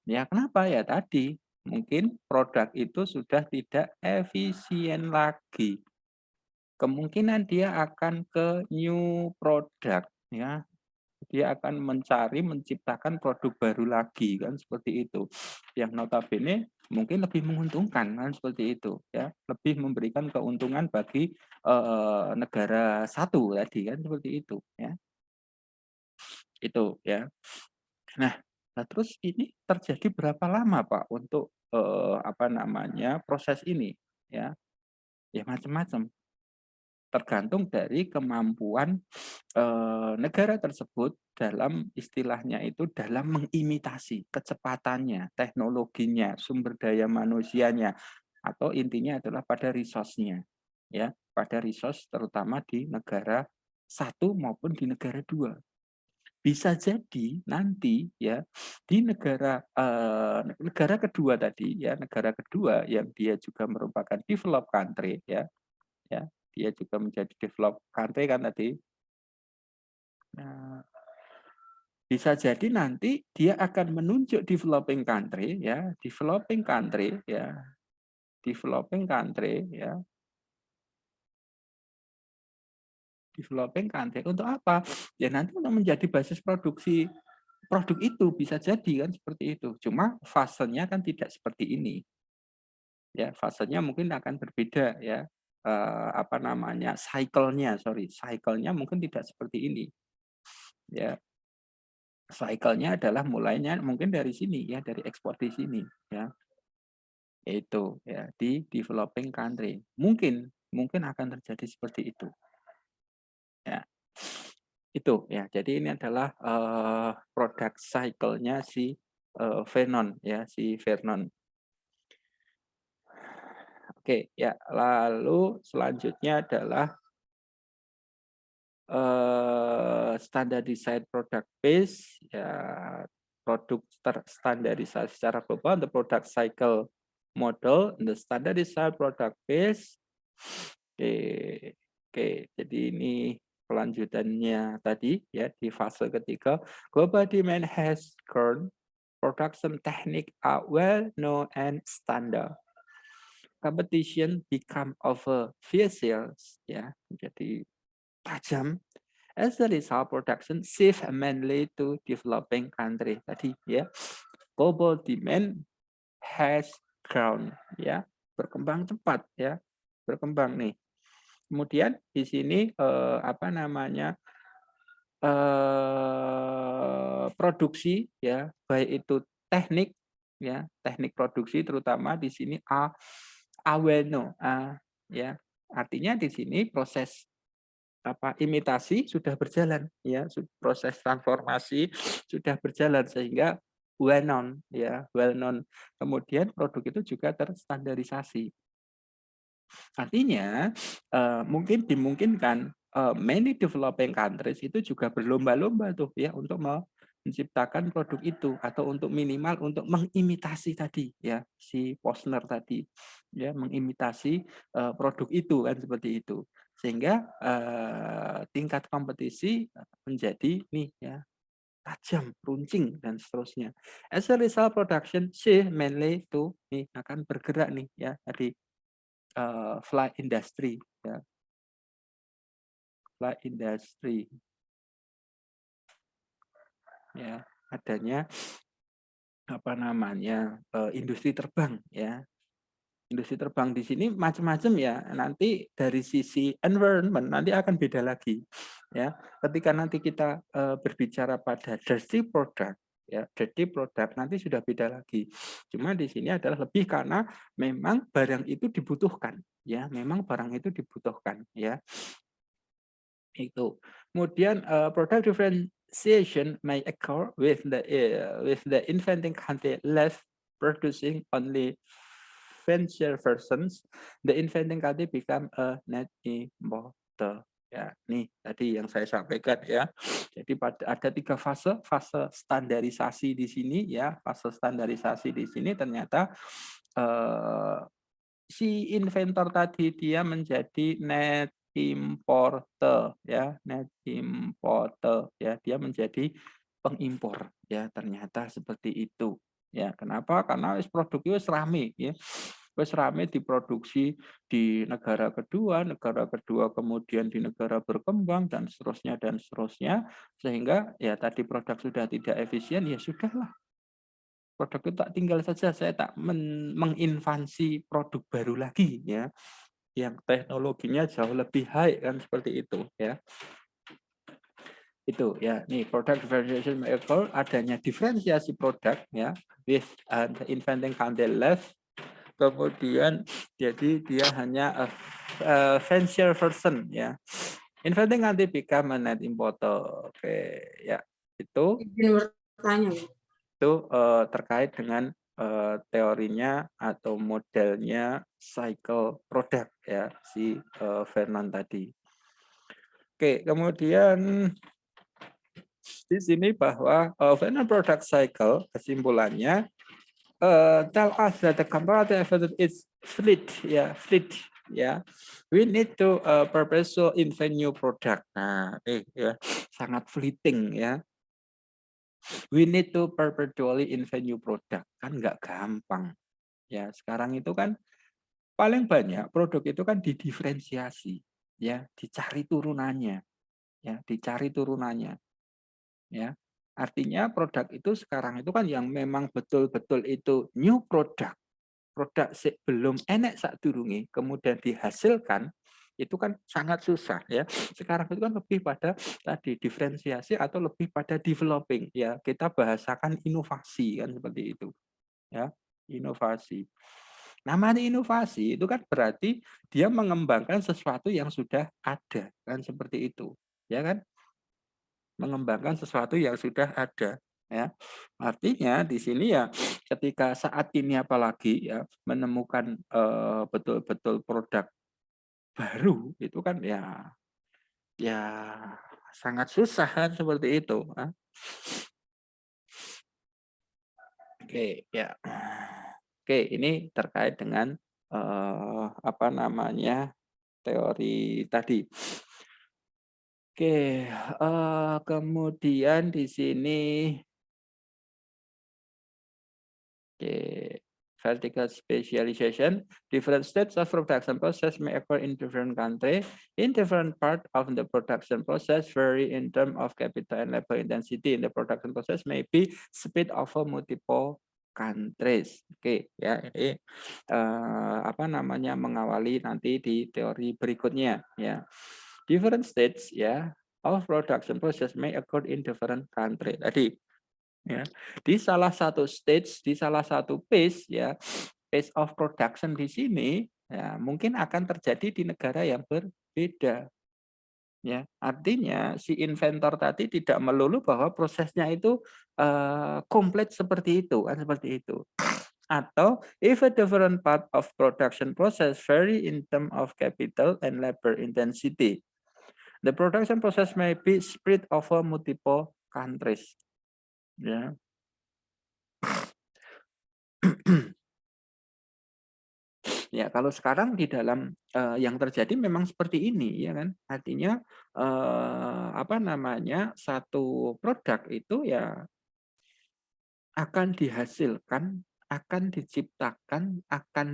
Ya kenapa? Ya tadi, mungkin produk itu sudah tidak efisien lagi. Kemungkinan dia akan ke new product ya, dia akan mencari, menciptakan produk baru lagi kan seperti itu. Yang notabene mungkin lebih menguntungkan kan seperti itu ya, lebih memberikan keuntungan bagi negara satu tadi kan seperti itu ya. Itu ya. Nah, nah terus ini terjadi berapa lama Pak untuk apa namanya proses ini ya? Ya macam-macam. Tergantung dari kemampuan negara tersebut dalam istilahnya itu dalam mengimitasi kecepatannya, teknologinya, sumber daya manusianya, atau intinya adalah pada resource-nya, ya, pada resource terutama di negara satu maupun di negara dua. Bisa jadi nanti ya di negara kedua tadi ya, negara kedua yang dia juga merupakan developed country ya, dia juga menjadi developed country kan tadi. Nah, bisa jadi nanti dia akan menunjuk developing country ya, developing country ya, developing country untuk apa? Ya nanti untuk menjadi basis produksi produk itu bisa jadi kan seperti itu. Cuma fasenya kan tidak seperti ini. Ya, fasenya mungkin akan berbeda ya. Apa namanya? Cycle-nya mungkin tidak seperti ini. Ya, cycle-nya adalah mulainya mungkin dari sini ya, dari ekspor di sini ya. Itu ya di developing country. Mungkin mungkin akan terjadi seperti itu ya. Itu ya. Jadi ini adalah produk cycle-nya si Vernon ya, si Vernon. Oke, ya. Lalu selanjutnya adalah standardized product base ya, produk terstandarisasi secara global untuk product cycle model, the standardized product base. Oke, oke. Jadi ini kelanjutannya tadi ya di fase ketiga. Global demand has grown. Production technique are well known and standard. Competition become over fierce ya. Jadi tajam. As a result, production shift mainly to developing country tadi ya. Global demand has grown ya, berkembang cepat ya, berkembang nih. Kemudian di sini apa namanya produksi ya, baik itu teknik ya, teknik produksi terutama di sini aweno ya. Artinya di sini proses apa imitasi sudah berjalan ya, proses transformasi sudah berjalan sehingga well known ya, well known. Kemudian produk itu juga terstandarisasi. Artinya, mungkin dimungkinkan, many developing countries itu juga berlomba-lomba tuh ya untuk menciptakan produk itu atau untuk minimal untuk mengimitasi tadi ya, si Posner tadi, ya mengimitasi, produk itu kan seperti itu. Sehingga, tingkat kompetisi, menjadi nih ya, tajam, runcing dan seterusnya. As a result production shift mainly to nih akan bergerak nih ya tadi flight industry ya, flight industry ya, adanya apa namanya, industri terbang ya. Industri terbang di sini macam-macam ya. Nanti dari sisi environment nanti akan beda lagi. Ya, ketika nanti kita berbicara pada dirty product, ya, dirty product nanti sudah beda lagi. Cuma di sini adalah lebih karena memang barang itu dibutuhkan, ya, memang barang itu dibutuhkan, ya. Itu. Kemudian product differentiation may occur with the inventing country less producing only venture versions, the inventing country become a net importer. Ya, nih tadi yang saya sampaikan ya. Jadi ada 3 fase, fase standarisasi di sini ya, fase standarisasi di sini ternyata si inventor tadi dia menjadi net importer ya, net importer ya, dia menjadi pengimpor ya, ternyata seperti itu. Ya, kenapa? Karena produk itu rame ya. Wis rame diproduksi di negara kedua kemudian di negara berkembang dan seterusnya sehingga ya tadi produk sudah tidak efisien ya sudahlah produk itu tak tinggal saja saya tak menginvasi produk baru lagi ya yang teknologinya jauh lebih high kan seperti itu ya. Itu ya, nih product differentiation occur adanya diferensiasi produk ya with the inventing country left. Kemudian jadi dia hanya venture version ya. Inventing nanti become a net importer. Oke, ya. Itu Izin bertanya, Bu. terkait dengan teorinya atau modelnya cycle product ya si Fernand tadi. Oke, kemudian di sini bahwa Fernand product cycle kesimpulannya tell us that the comparative effort is fleet ya, fleet ya. We need to perpetual invent new product. Nah, ya sangat fleeting ya. We need to perpetually invent new product. Kan nggak gampang. Ya, sekarang itu kan paling banyak produk itu kan didiferensiasi, ya, dicari turunannya, ya, dicari turunannya, ya. Artinya produk itu sekarang itu kan yang memang betul-betul itu new product, produk belum enek sak durungi, kemudian dihasilkan itu kan sangat susah ya. Sekarang itu kan lebih pada tadi diferensiasi atau lebih pada developing ya. Kita bahasakan inovasi kan seperti itu ya, inovasi. Namanya inovasi itu kan berarti dia mengembangkan sesuatu yang sudah ada, kan seperti itu. Ya kan? Mengembangkan sesuatu yang sudah ada, ya. Artinya di sini ya ketika saat ini apalagi ya menemukan betul-betul produk baru itu kan ya ya sangat susah kan seperti itu. Oke, ya. Oke, ini terkait dengan apa namanya teori tadi. Oke, kemudian di sini oke, vertical specialization, different states of production process may occur in different country. In different part of the production process vary in terms of capital and labor intensity in the production process may be speed over multiple countries. Oke, ya ini apa namanya mengawali nanti di teori berikutnya ya. Different states ya of production process may occur in different country. Tadi ya. Di salah satu stage, di salah satu phase ya, phase of production di sini ya mungkin akan terjadi di negara yang berbeda. Ya, artinya si inventor tadi tidak melulu bahwa prosesnya itu komplit seperti itu, kan seperti itu. Atau if a different part of production process vary in term of capital and labor intensity, the production process may be spread over multiple countries. Ya. Ya, kalau sekarang di dalam yang terjadi memang seperti ini, ya kan? Artinya apa namanya satu produk itu ya akan dihasilkan, akan diciptakan, akan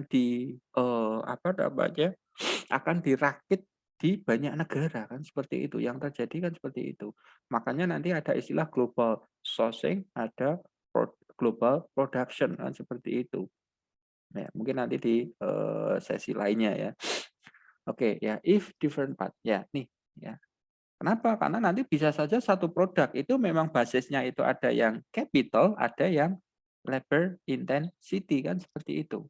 apa namanya akan dirakit di banyak negara kan seperti itu. Yang terjadi kan seperti itu. Makanya nanti ada istilah global sourcing, ada global production kan seperti itu. Ya, mungkin nanti di sesi lainnya ya. Oke, ya, if different part. Ya, nih, ya. Kenapa? Karena nanti bisa saja satu produk itu memang basisnya itu ada yang capital, ada yang labor intensity kan seperti itu.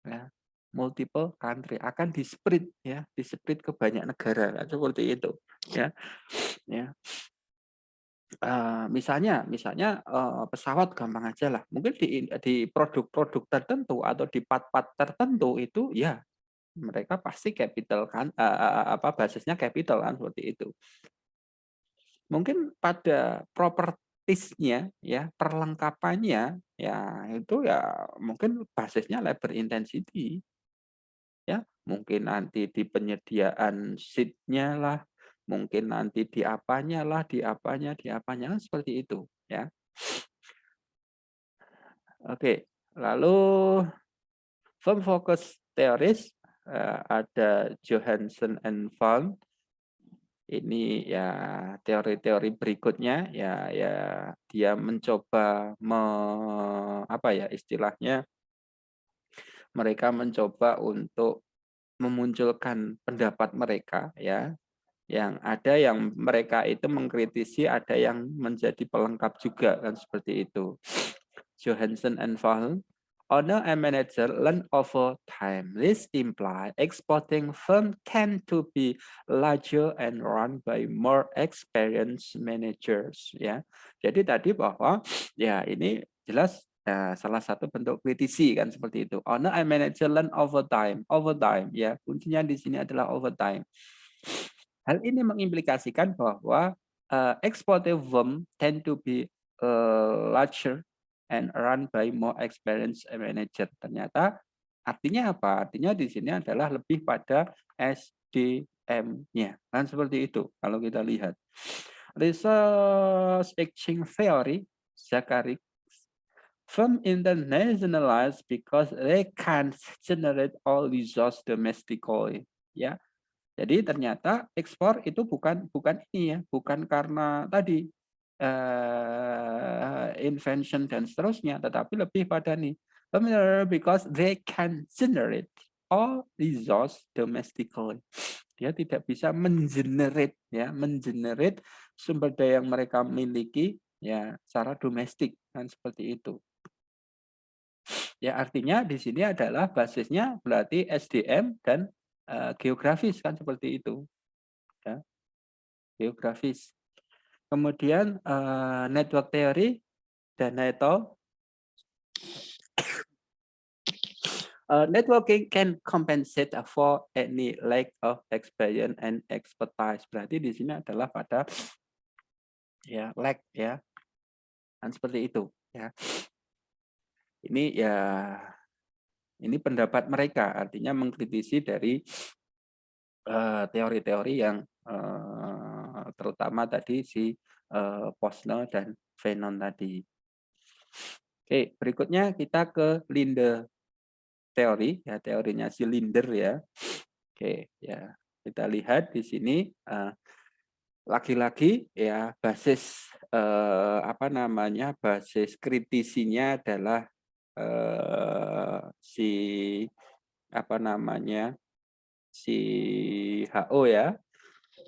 Ya. Multiple country akan di-split ya, di-split ke banyak negara kan seperti itu. Ya. Ya. Misalnya pesawat gampang aja lah. Mungkin di produk-produk tertentu atau di part-part tertentu itu ya mereka pasti capital kan, apa basisnya capital kan seperti itu. Mungkin pada propertiesnya ya, perlengkapannya ya itu ya mungkin basisnya labor intensity ya. Mungkin nanti di penyediaan seat-nya lah, mungkin nanti di apanya lah, di apanya kan seperti itu ya. Oke, lalu firm focus theories ada Johansson and Fung. Ini ya teori-teori berikutnya ya dia mencoba apa ya istilahnya mereka mencoba untuk memunculkan pendapat mereka ya yang ada yang mereka itu mengkritisi ada yang menjadi pelengkap juga kan seperti itu. Johansson and Fahn, owner and manager learn over time. This implies exporting firm tend to be larger and run by more experienced managers. Ya, jadi tadi bahwa ya ini jelas salah satu bentuk kritisi kan seperti itu. Owner and manager learn over time. Over time ya kuncinya di sini adalah over time. Hal ini mengimplikasikan bahwa exported firm tend to be larger and run by more experienced manager. Ternyata artinya apa? Artinya di sini adalah lebih pada SDM-nya. Kan seperti itu kalau kita lihat. Resource exchange theory, Zachary, firm internationalize because they can generate all resource domestically. Ya, jadi ternyata ekspor itu bukan bukan ini ya, bukan karena tadi invention dan seterusnya, tetapi lebih pada nih, because they can generate all resource domestically. Dia tidak bisa mengenerate ya, mengenerate sumber daya yang mereka miliki ya secara domestik kan seperti itu. Ya artinya di sini adalah basisnya berarti SDM dan geografis kan seperti itu. Ya, geografis. Kemudian network theory dan Neto. Networking can compensate for any lack of experience and expertise. Berarti di sini adalah pada ya lack ya, kan seperti itu ya. Ini ya ini pendapat mereka, artinya mengkritisi dari teori-teori yang terutama tadi si Posner dan Fanon tadi. Oke, berikutnya kita ke Linde teori, ya teorinya silinder ya. Oke, ya kita lihat di sini lagi-lagi ya basis apa namanya basis kritisinya adalah si apa namanya si HO ya.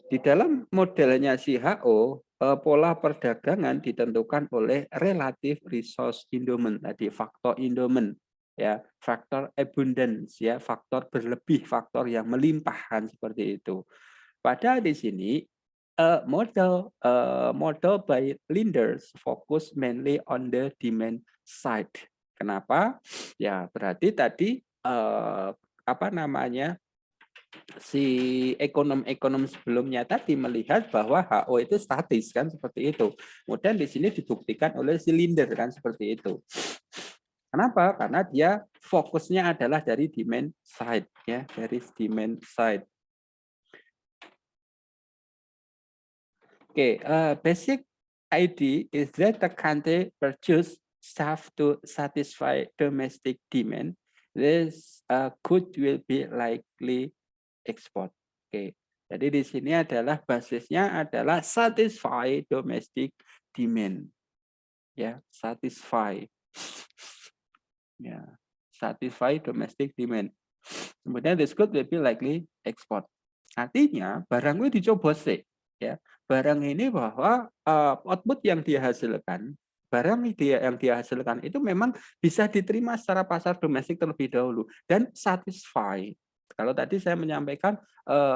Di dalam modelnya si HO, pola perdagangan ditentukan oleh relative resource endowment tadi, faktor endowment ya, faktor abundance ya, faktor berlebih, faktor yang melimpahkan seperti itu. Padahal di sini model by Linders fokus mainly on the demand side. Kenapa? Ya berarti tadi apa namanya si ekonom-ekonom sebelumnya tadi melihat bahwa HO itu statis kan seperti itu. Kemudian di sini dibuktikan oleh silinder kan seperti itu. Kenapa? Karena dia fokusnya adalah dari demand side ya, dari demand side. Oke, basic idea is that the country produce stuff to satisfy domestic demand. This good will be likely export. Oke, jadi di sini adalah basisnya adalah satisfy domestic demand. Ya, satisfy. Ya, satisfy domestic demand. Kemudian this good will be likely export. Artinya barang itu dicoba sih, ya. Barang ini bahwa output yang dia hasilkan, yang dia hasilkan itu memang bisa diterima secara pasar domestik terlebih dahulu dan satisfy. Kalau tadi saya menyampaikan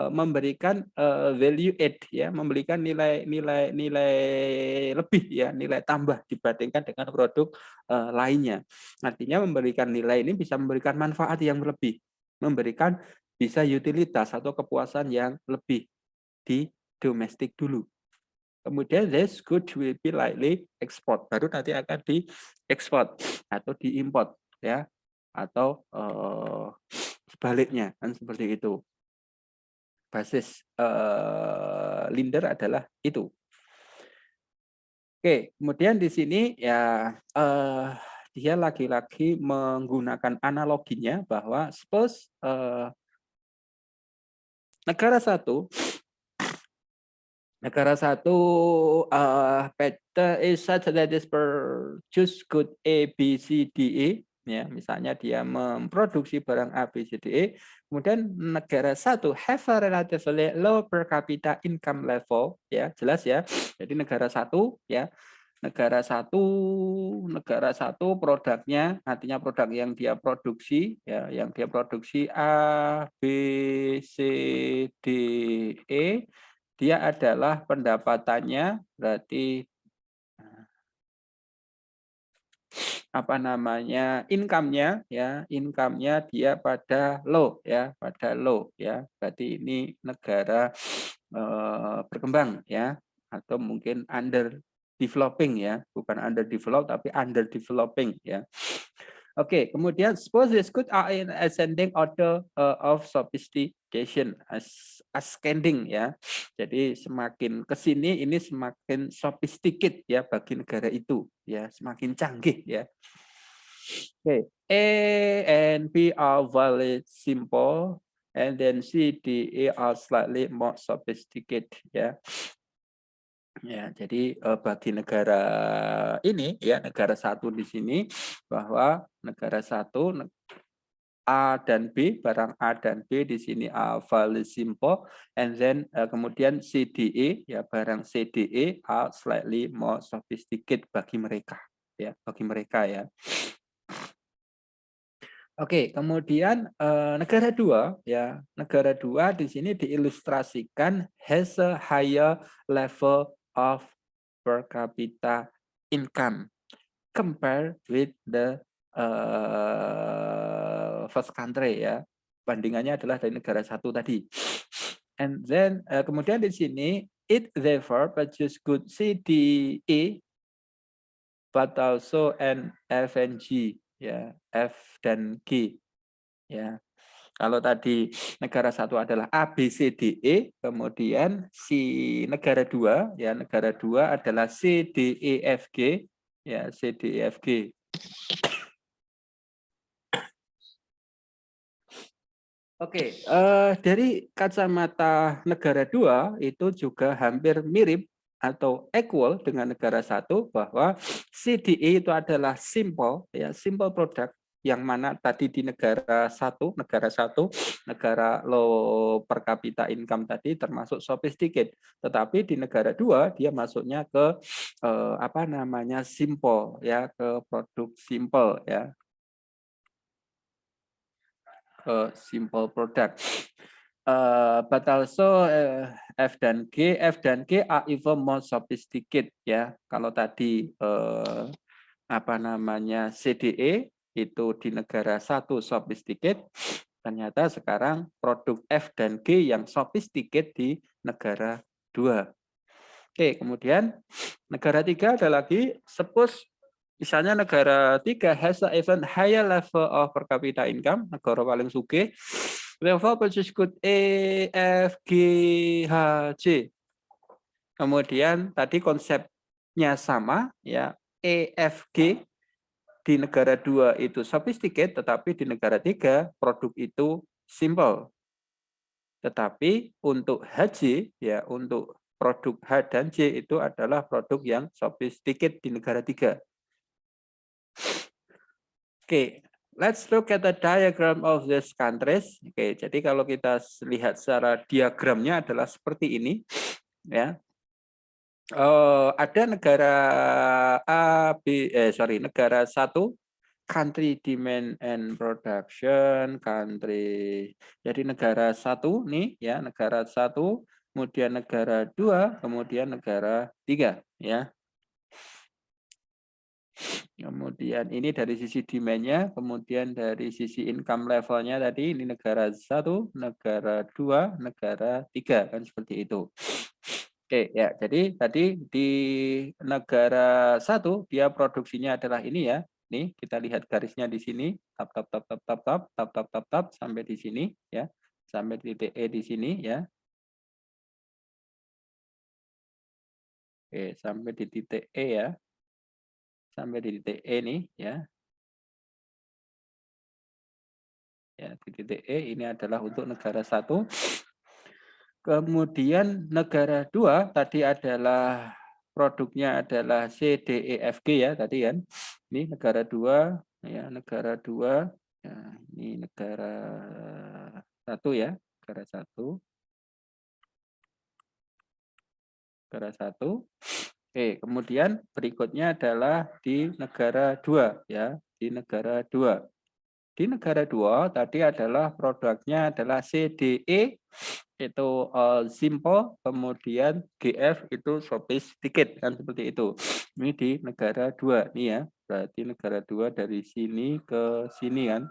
memberikan value add, ya, memberikan nilai lebih, ya, nilai tambah dibandingkan dengan produk lainnya. Artinya memberikan nilai ini bisa memberikan manfaat yang lebih, memberikan bisa utilitas atau kepuasan yang lebih di domestik dulu. Kemudian this good will be likely export, baru nanti akan diekspor atau diimport, ya, atau sebaliknya kan seperti itu. Basis Linder adalah itu. Oke, kemudian di sini ya dia lagi-lagi menggunakan analoginya bahwa suppose negara satu pattern is such that is produce good A, B, C, D, E, ya, misalnya dia memproduksi barang A, B, C, D, E, kemudian negara satu have a relatively low per capita income level, ya, jelas ya. Jadi negara satu produknya, artinya produk yang dia produksi, ya, yang dia produksi A, B, C, D, E, dia adalah pendapatannya berarti income-nya, ya, income-nya dia pada low, ya, berarti ini negara berkembang, ya, atau mungkin under developing, ya, bukan under develop tapi under developing, ya. Oke, kemudian suppose this good are in ascending order of sophistication, ascending, ya. Jadi semakin ke sini ini semakin sophisticated, ya, bagi negara itu, ya, semakin canggih, ya. Oke, A and B are valid simple, and then C, D, E are slightly more sophisticated, ya. Ya, jadi bagi negara ini, ya, negara satu di sini, bahwa negara satu A dan B, barang A dan B di sini A valid simple, and then kemudian C, D, E, ya, barang C, D, E are slightly more sophisticated bagi mereka, ya, ya. Oke, kemudian negara dua, ya, negara dua di sini diilustrasikan has a higher level of per capita income compare with the first country, ya. Bandingannya adalah dari negara satu tadi. And then kemudian di sini it therefore produce good C, D, E, but also N, F, and G, ya, F dan G, ya. Kalau tadi negara satu adalah A, B, C, D, E, kemudian si negara dua, ya, negara dua adalah C, D, E, F, G, ya, C, D, E, F, G. Oke, dari kacamata negara dua itu juga hampir mirip atau equal dengan negara satu, bahwa CDE itu adalah simple, ya, simple product, yang mana tadi di negara low per capita income tadi termasuk sophisticated, tetapi di negara dua dia masuknya ke simple, ya, ke produk simple, ya, ke simple product. But also F dan G are even more sophisticated, ya. Kalau tadi CDE itu di negara satu sophisticated, ternyata sekarang produk F dan G yang sophisticated di negara dua. Oke, kemudian negara tiga ada lagi, suppose misalnya negara tiga has a even higher level of per capita income, negara paling sugih, level purchase good E, F, G, H, J. Kemudian tadi konsepnya sama, ya, E, F, G di negara dua itu sophisticated, tetapi di negara tiga produk itu simple. Tetapi untuk HJ, ya, untuk produk H dan J itu adalah produk yang sophisticated di negara tiga. Oke, Let's look at the diagram of these countries. Oke, jadi kalau kita lihat secara diagramnya adalah seperti ini, ya. Ada negara negara satu, country demand and production, country. Jadi negara satu nih, ya, negara satu, kemudian negara dua, kemudian negara tiga, ya. Kemudian ini dari sisi demand-nya, kemudian dari sisi income level-nya tadi ini negara satu, negara dua, negara tiga, kan seperti itu. Oke, ya. Jadi tadi di negara satu dia produksinya adalah ini ya. Nih kita lihat garisnya di sini, tap tap tap tap tap tap tap tap tap tap sampai di sini ya, sampai di titik E di sini ya. Oke, sampai di titik E ya, sampai di titik E nih ya. Ya, di titik E ini adalah untuk negara satu. Kemudian negara dua tadi adalah produknya adalah C, D, E, F, G ya tadi kan. Ini negara dua, ya negara dua. Ya, ini negara satu ya, negara satu, negara satu. Oke, kemudian berikutnya adalah di negara dua ya, di negara dua. Di negara dua tadi adalah produknya adalah CDE itu simple, kemudian GF itu sophisticated kan seperti itu. Ini di negara dua nih ya. Berarti negara dua dari sini ke sini kan.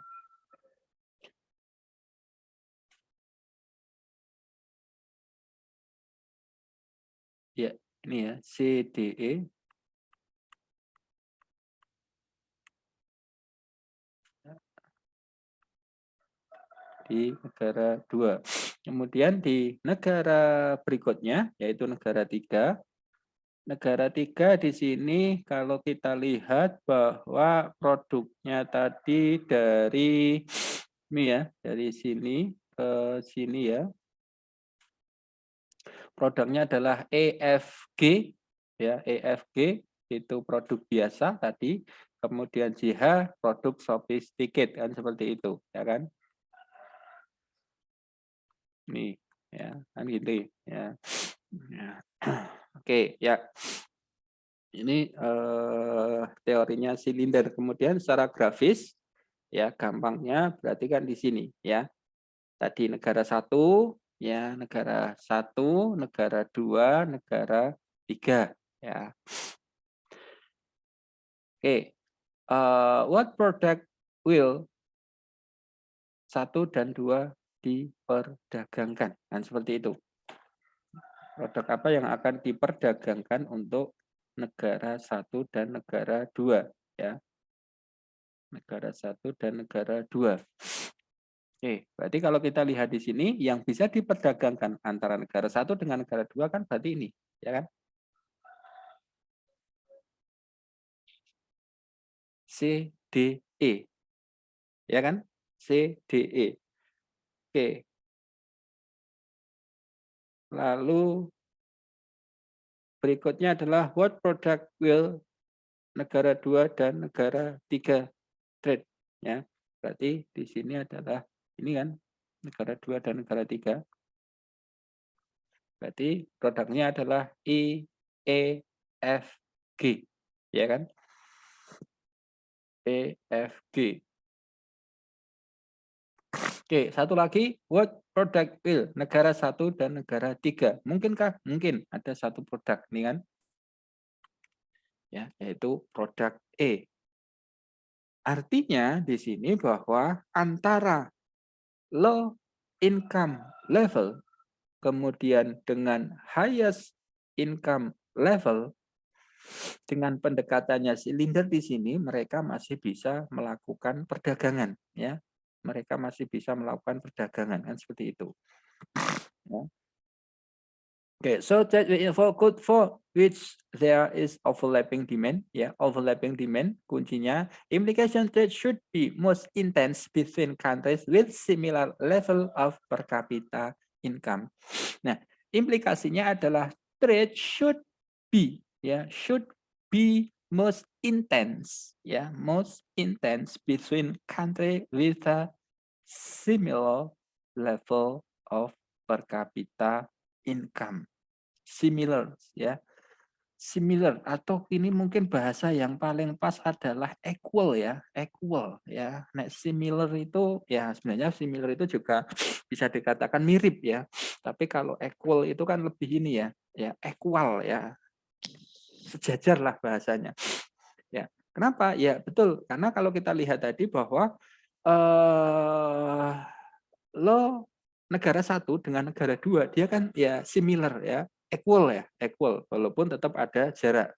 Ya, ini ya CDE di negara dua. Kemudian di negara berikutnya yaitu negara tiga. Negara tiga di sini kalau kita lihat bahwa produknya tadi dari ini ya, dari sini ke sini ya. Produknya adalah EFG ya, EFG itu produk biasa tadi, kemudian JH produk sophisticated kan seperti itu, ya kan? Nih, ya, kan gitu ya. Ya. Oke, ya. Ini teorinya silinder. Kemudian secara grafis, ya gampangnya berarti kan di sini, ya. Tadi negara satu, ya negara satu, negara dua, negara tiga, ya. Oke, what product will satu dan dua diperdagangkan? Kan seperti itu. Produk apa yang akan diperdagangkan untuk negara satu dan negara dua, ya. Negara satu dan negara dua. Oke, berarti kalau kita lihat di sini, yang bisa diperdagangkan antara negara satu dengan negara dua kan berarti ini, ya kan? CDE, ya kan? CDE. Oke, lalu berikutnya adalah what product will negara dua dan negara tiga trade, ya. Berarti di sini adalah ini kan negara dua dan negara tiga. Berarti produknya adalah I, E, F, G, ya kan? E, F, G. Oke, satu lagi, what product will negara satu dan negara tiga. Mungkinkah? Mungkin ada satu produk nih kan, ya, yaitu produk E. Artinya di sini bahwa antara low income level kemudian dengan highest income level dengan pendekatannya silinder di sini mereka masih bisa melakukan perdagangan, ya. Mereka masih bisa melakukan perdagangan kan seperti itu. Ya. Okay, so that for good for which there is overlapping demand, ya, overlapping demand kuncinya implication that should be most intense between countries with similar level of per capita income. Nah, implikasinya adalah trade should be, ya, should be most intense, ya, most intense between country with a similar level of per capita income. Similar, ya. Similar atau ini mungkin bahasa yang paling pas adalah equal ya, equal ya. Nek similar itu ya sebenarnya similar itu juga bisa dikatakan mirip ya. Tapi kalau equal itu kan lebih ini ya, ya equal ya. Sejajar lah bahasanya. Ya. Kenapa? Ya betul, karena kalau kita lihat tadi bahwa eh lo negara satu dengan negara dua dia kan ya similar ya, equal ya, equal walaupun tetap ada jarak.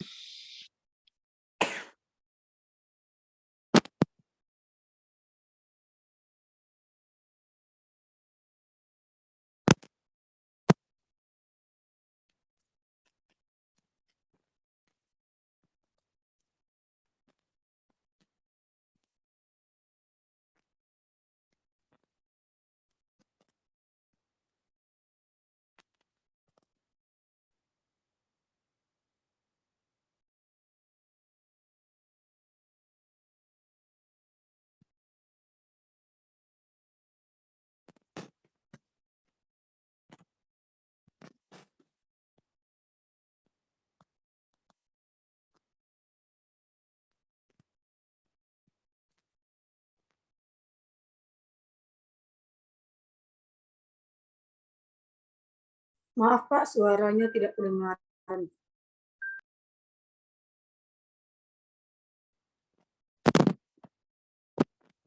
Maaf Pak, suaranya tidak kedengaran.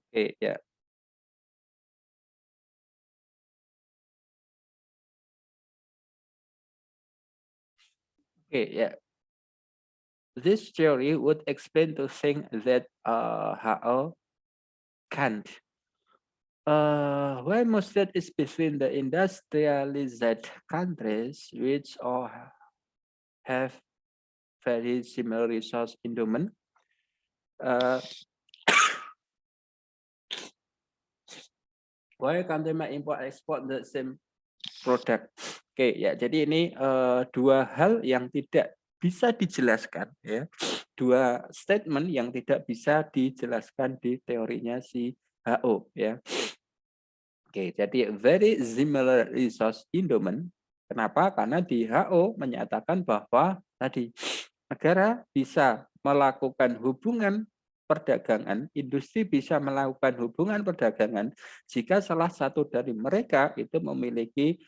Oke, ya. Oke, ya. This theory would explain to think that HO can't. Why most that is between the industrialized countries, which all have very similar resource endowment. Uh, why country may import export the same product? Oke, ya. Jadi ini dua hal yang tidak bisa dijelaskan, ya. Dua statement yang tidak bisa dijelaskan di teorinya si HO, ya. Oke, jadi very similar resource endowment. Kenapa? Karena di HO menyatakan bahwa tadi negara bisa melakukan hubungan perdagangan, industri bisa melakukan hubungan perdagangan jika salah satu dari mereka itu memiliki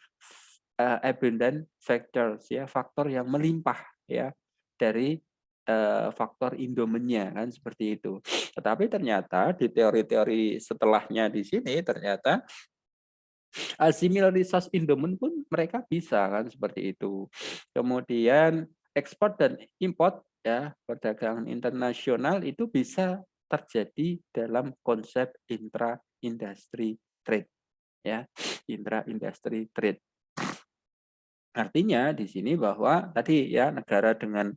abundant factors ya, faktor yang melimpah ya dari faktor endowmentnya kan seperti itu. Tetapi ternyata di teori-teori setelahnya di sini ternyata similar resource endowment pun mereka bisa kan seperti itu. Kemudian ekspor dan import ya perdagangan internasional itu bisa terjadi dalam konsep intra industry trade ya, intra industry trade. Artinya di sini bahwa tadi ya negara dengan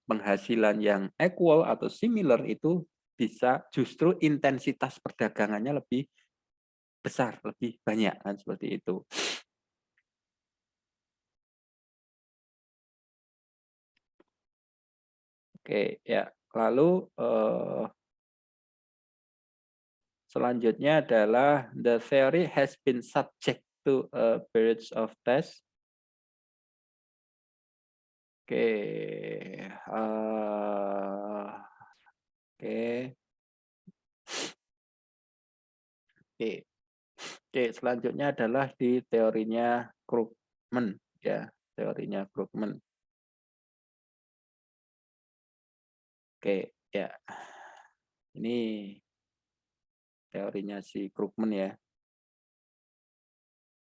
penghasilan yang equal atau similar itu bisa justru intensitas perdagangannya lebih besar, lebih banyak kan seperti itu. Oke, ya. Lalu selanjutnya adalah the theory has been subject to a series of tests. Oke, oke, oke, oke. Selanjutnya adalah di teorinya Krugman, ya, teorinya Krugman. Oke, ya. Ini teorinya si Krugman ya.